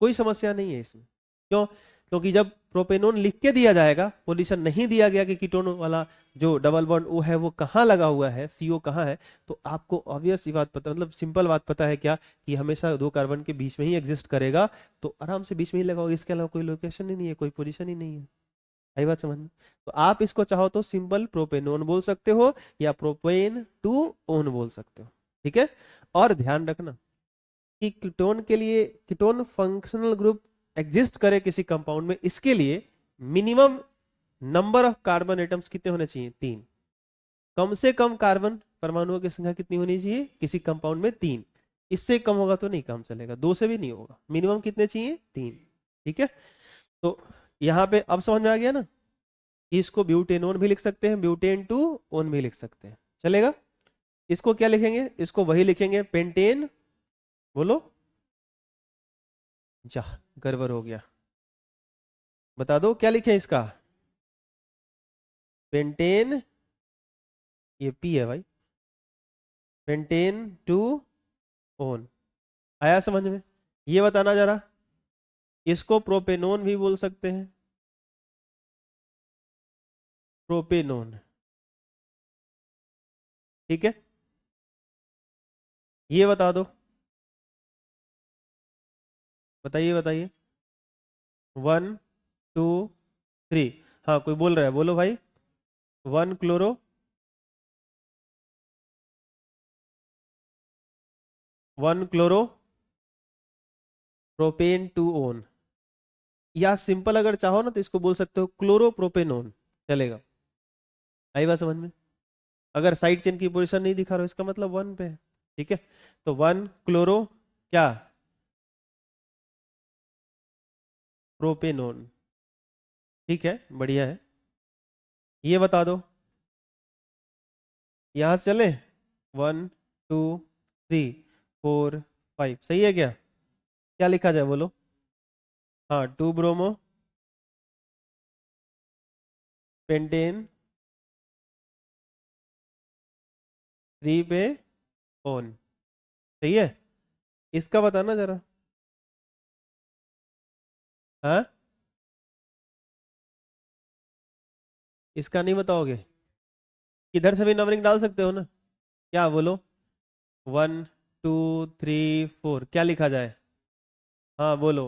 कोई समस्या नहीं है इसमें। क्यों? क्योंकि जब प्रोपेनोन लिख के दिया जाएगा, पोजीशन नहीं दिया गया कि कीटोन वाला जो डबल बॉन्ड ओ है वो कहाँ लगा हुआ है, CO कहाँ है, तो आपको ऑब्वियस बात पता, मतलब सिंपल बात पता है क्या, कि हमेशा 2 कार्बन के बीच में ही एग्जिस्ट करेगा, तो आराम से बीच में ही लगाओगे, इसके अलावा कोई लोकेशन ही नहीं है, कोई पोजीशन ही नहीं है। आई बात समझ में? तो आप इसको चाहो तो सिंपल प्रोपेनोन बोल सकते हो या प्रोपेन टू ओन बोल सकते हो। ठीक है। और ध्यान रखना कि कीटोन के लिए, कीटोन फंक्शनल ग्रुप एग्जिस्ट करे किसी कंपाउंड में, इसके लिए minimum number of carbon atoms कितने होने चाहिए? 3। कम से कम कार्बन परमाणुओं की संख्या कितनी होनी चाहिए किसी कंपाउंड में? 3। इससे कम होगा तो नहीं काम चलेगा, 2 से भी नहीं होगा, मिनिमम कितने चाहिए? 3। ठीक है। तो यहाँ पे अब समझ में आ गया ना कि इसको ब्यूटेनोन भी लिख सकते हैं, ब्यूटेन टू ओन भी लिख सकते हैं, चलेगा। इसको क्या लिखेंगे? इसको वही लिखेंगे, पेंटेन। बोलो। जा, गड़बड़ हो गया। बता दो क्या लिखें इसका? पेंटेन, ये पी है भाई, पेंटेन टू ओन। आया समझ में? ये बताना जरा। इसको प्रोपेनोन भी बोल सकते हैं, प्रोपेनोन। ठीक है। ये बता दो, बताइए बताइए। 1 2 3। हाँ, कोई बोल रहा है, बोलो भाई। 1 chloro, 1 chloro propane two own. या सिंपल अगर चाहो ना तो इसको बोल सकते हो क्लोरोप्रोपेनोन, चलेगा। आई बात समझ में? अगर साइड चेन की पोजीशन नहीं दिखा रहा हो, इसका मतलब 1 पे है। ठीक है। तो 1 क्लोरो क्या? प्रोपेनोन। ठीक है, बढ़िया है। ये बता दो, यहां से चले। 1 2 3 4 5, सही है क्या? क्या लिखा जाए बोलो? हाँ, 2 ब्रोमो पेंटेन, 3 पे ओन। सही है। इसका बताना जरा। हाँ, इसका नहीं बताओगे? इधर से भी नंबरिंग डाल सकते हो ना। क्या बोलो? 1 2 3 4, क्या लिखा जाए? हाँ बोलो।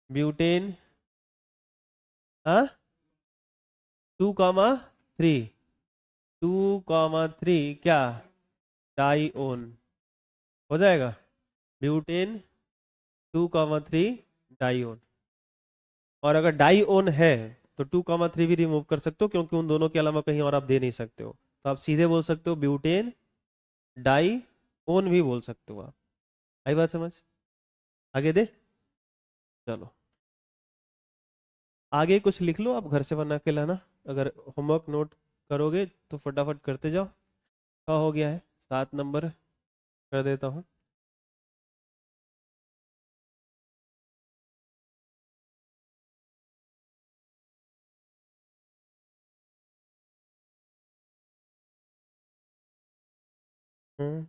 ब्यूटेन। हाँ, 2 3, 2 3 क्या? डाईओन। हो जाएगा। ब्यूटेन 2 3 डाईओन। और अगर डाईओन है तो 2 3 भी रिमूव कर सकते हो, क्योंकि उन दोनों के अलावा कहीं और आप दे नहीं सकते हो। तो आप सीधे बोल सकते हो ब्यूटेन डाई ओन भी बोल सकते हो आप। आई बात समझ? आगे दे। चलो, आगे कुछ लिख लो आप घर से बना के लाना। अगर होमवर्क नोट करोगे तो फटाफट करते जाओ। क्या हो गया है? 7 नंबर कर देता हूँ। हम्म।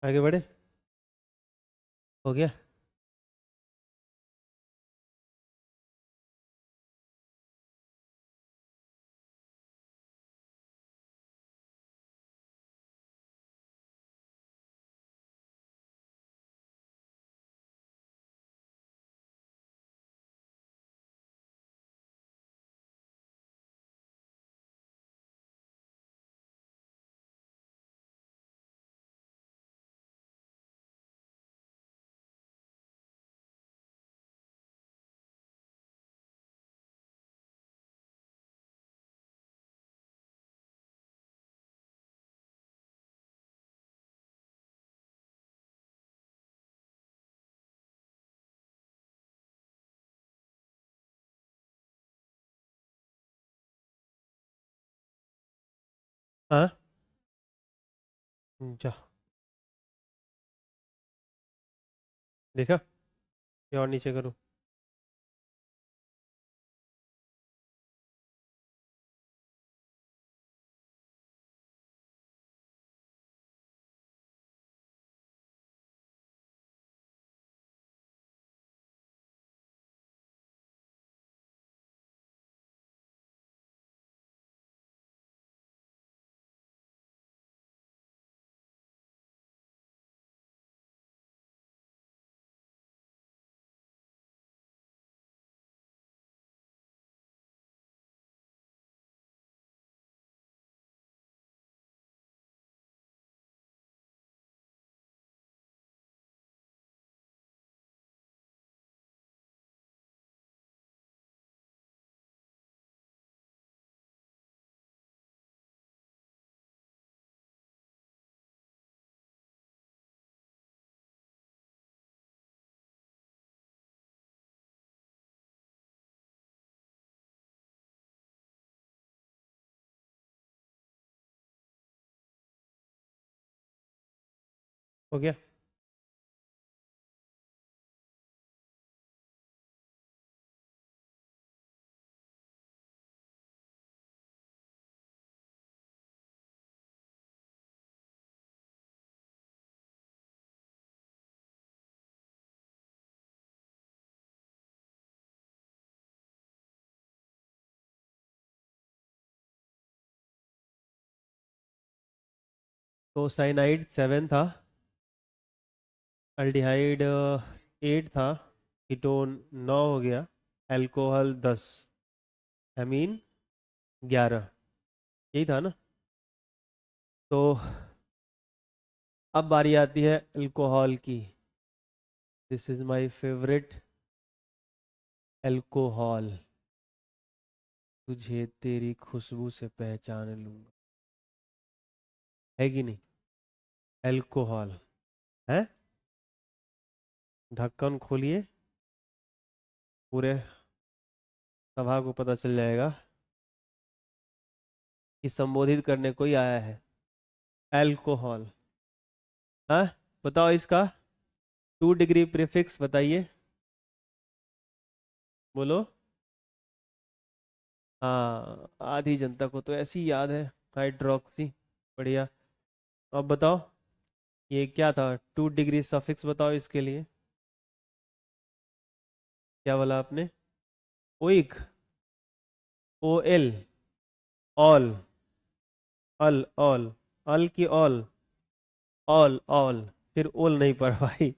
आगे बढ़े, हो गया। हाँ, जा, देखा, ये और नीचे करो। हो गया। तो साइनाइड 7 था, अल्डिहाइड 8 था, कीटोन 9 हो गया, अल्कोहल 10, एमीन 11, यही था ना। तो अब बारी आती है अल्कोहल की। This is my favourite, alcohol. तुझे तेरी खुशबू से पहचान लूंगा, है कि नहीं? अल्कोहल है। ढक्कन खोलिए, पूरे सभा को पता चल जाएगा कि संबोधित करने कोई आया है। अल्कोहल, हाँ, बताओ इसका 2 डिग्री प्रीफिक्स बताइए, बोलो। हाँ, आधी जनता को तो ऐसी याद है, हाइड्रोक्सी। बढ़िया। अब बताओ ये क्या था, 2 डिग्री सफिक्स बताओ इसके लिए। क्या बोला आपने? ओइक, ओ एल, ऑल, अल, ऑल, अल की ऑल, ऑल ऑल, फिर ओल नहीं पढ़ भाई।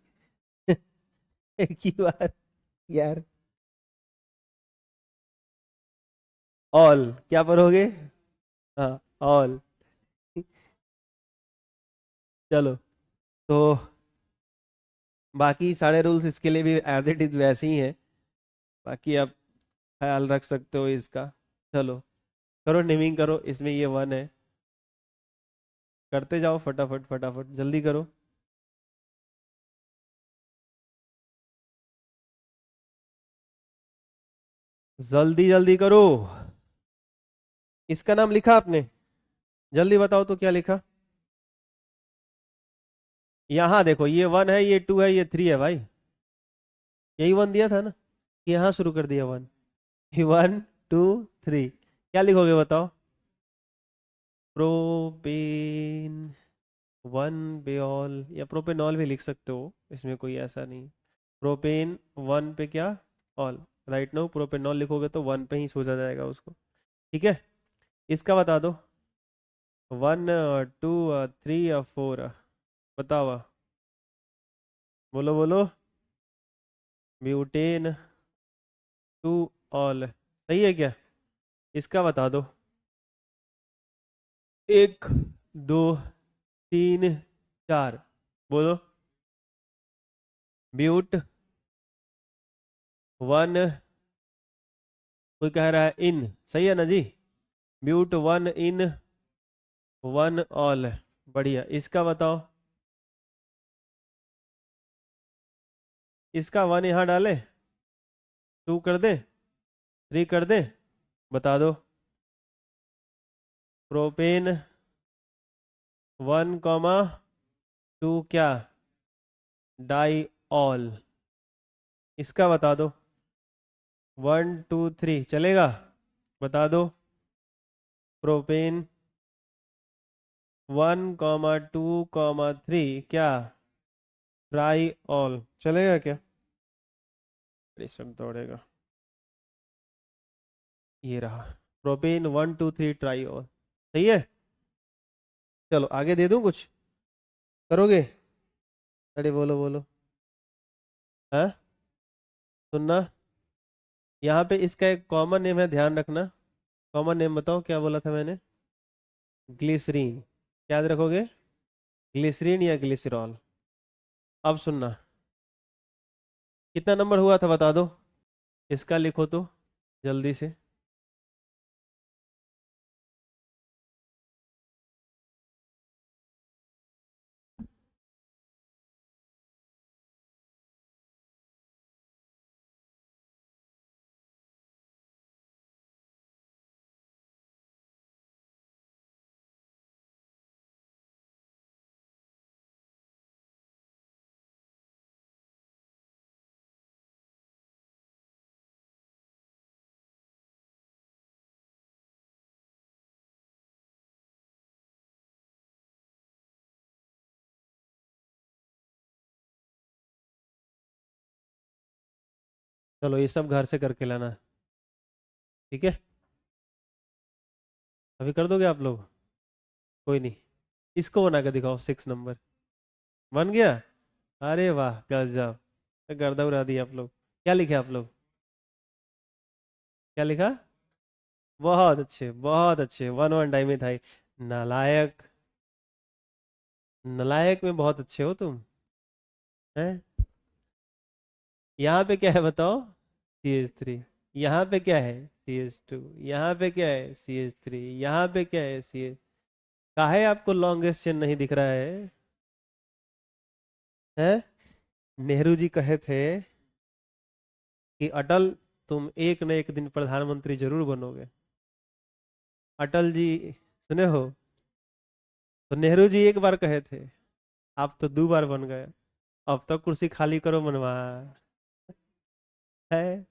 एक ही बार यार। ऑल क्या पढ़ोगे? हाँ, ऑल। चलो, तो बाकी सारे रूल्स इसके लिए भी एज इट इज वैसे ही हैं, बाकी आप ख्याल रख सकते हो इसका। चलो, करो नेमिंग करो, इसमें ये 1 है, करते जाओ फटाफट फटाफट, जल्दी करो। जल्दी जल्दी करो। इसका नाम लिखा आपने? जल्दी बताओ तो क्या लिखा। यहाँ देखो, ये 1 है, ये 2 है, ये 3 है भाई। यही 1 दिया था ना, यहाँ शुरू कर दिया 1। 1 2 3, क्या लिखोगे बताओ? प्रोपेन, वन बेऑल या प्रोपेनॉल भी लिख सकते हो, इसमें कोई ऐसा नहीं। प्रोपेन वन पे क्या, ऑल, राइट। नो, प्रोपेनॉल लिखोगे तो वन पे ही सोचा जाएगा उसको। ठीक है, इसका बता दो। वन, टू, थ्री या फोर, बताओ। बोलो बोलो। ब्यूटेन टू ऑल, सही है क्या? इसका बता दो। एक, दो, तीन, चार, बोलो। ब्यूट वन, कोई कह रहा है इन, सही है ना जी? But one in, one all, बढ़िया। इसका बताओ। इसका वन यहाँ डाले, टू कर दे, थ्री कर दे, बता दो। प्रोपेन वन कॉमा टू क्या, डाई ऑल, इसका बता दो। वन टू थ्री चलेगा, बता दो। Propane one comma two comma three क्या, ट्राई ऑल, चलेगा क्या? सब दौड़ेगा। ये रहा, propane one two three try all, सही है। चलो आगे दे दूं कुछ, करोगे? अरे बोलो बोलो। हाँ, सुनना। यहाँ पे इसका एक कॉमन नेम है, ध्यान रखना। कॉमन नेम बताओ, क्या बोला था मैंने? ग्लिसरीन, याद रखोगे? ग्लिसरीन या ग्लिसरॉल। अब सुनना, कितना नंबर हुआ था बता दो। इसका लिखो तो जल्दी से। चलो ये सब घर से करके लाना, ठीक है? अभी कर दोगे आप लोग? कोई नहीं, इसको बना के दिखाओ, 6 नंबर। बन गया? अरे वाह, गजब, गर्दा उड़ा दिया आप लोग। क्या लिखे आप लोग? क्या लिखा? बहुत अच्छे, बहुत अच्छे, वन वन डाइमेथाइल। नालायक, नालायक में बहुत अच्छे हो तुम, हैं? यहाँ पे क्या है बताओ? CH3। यहाँ पे क्या है? CH2। यहाँ पे क्या है? CH3। यहाँ पे क्या है? CH। काहे आपको लॉन्गेस्ट चेन नहीं दिख रहा है? हैं? नेहरू जी कहे थे कि अटल, तुम एक न एक दिन प्रधानमंत्री जरूर बनोगे। अटल जी, सुने हो? तो नेहरू जी एक बार कहे थे, आप तो 2 बार बन गए। अब तो कुर्सी खाली करो मनवा, है।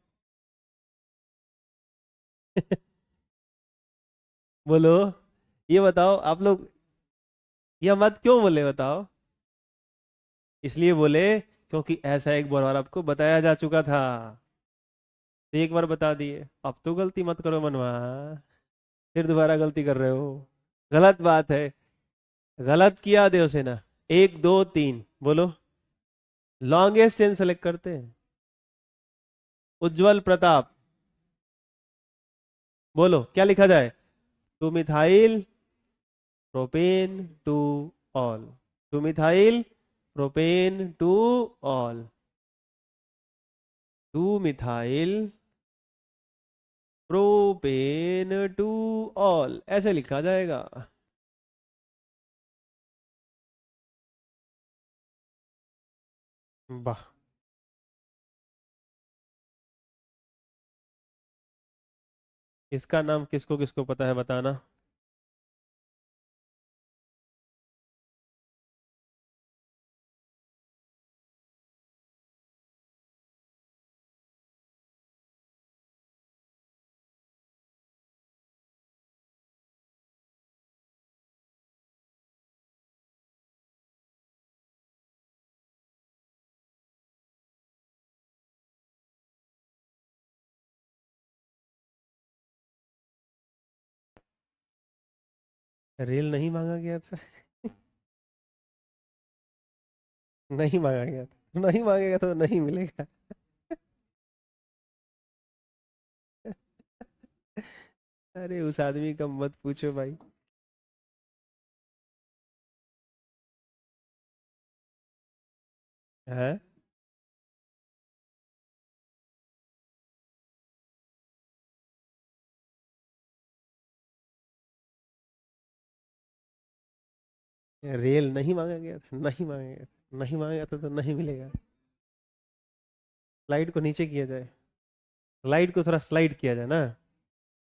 बोलो, ये बताओ आप लोग, यह मत क्यों बोले बताओ? इसलिए बोले क्योंकि ऐसा एक बार आपको बताया जा चुका था, तो एक बार बता दिए, अब तो गलती मत करो मनवा, फिर दोबारा गलती कर रहे हो, गलत बात है। गलत किया देवसेना। 1 2 3 बोलो। लॉन्गेस्ट चेन सेलेक्ट करते हैं, उज्जवल प्रताप। बोलो क्या लिखा जाए? Two methyl propane two all, two methyl propane two all, two methyl propane two all, ऐसे लिखा जाएगा। वाह। इसका नाम किसको किसको पता है बताना। रेल नहीं मांगा गया था। नहीं मांगा गया था, नहीं मांगेगा तो नहीं मिलेगा। अरे उस आदमी का मत पूछो भाई। है। रेल नहीं मांगा गया था, नहीं मांगा गया था, नहीं मांगा गया था तो नहीं मिलेगा। स्लाइड को नीचे किया जाए, स्लाइड को थोड़ा स्लाइड किया जाए ना।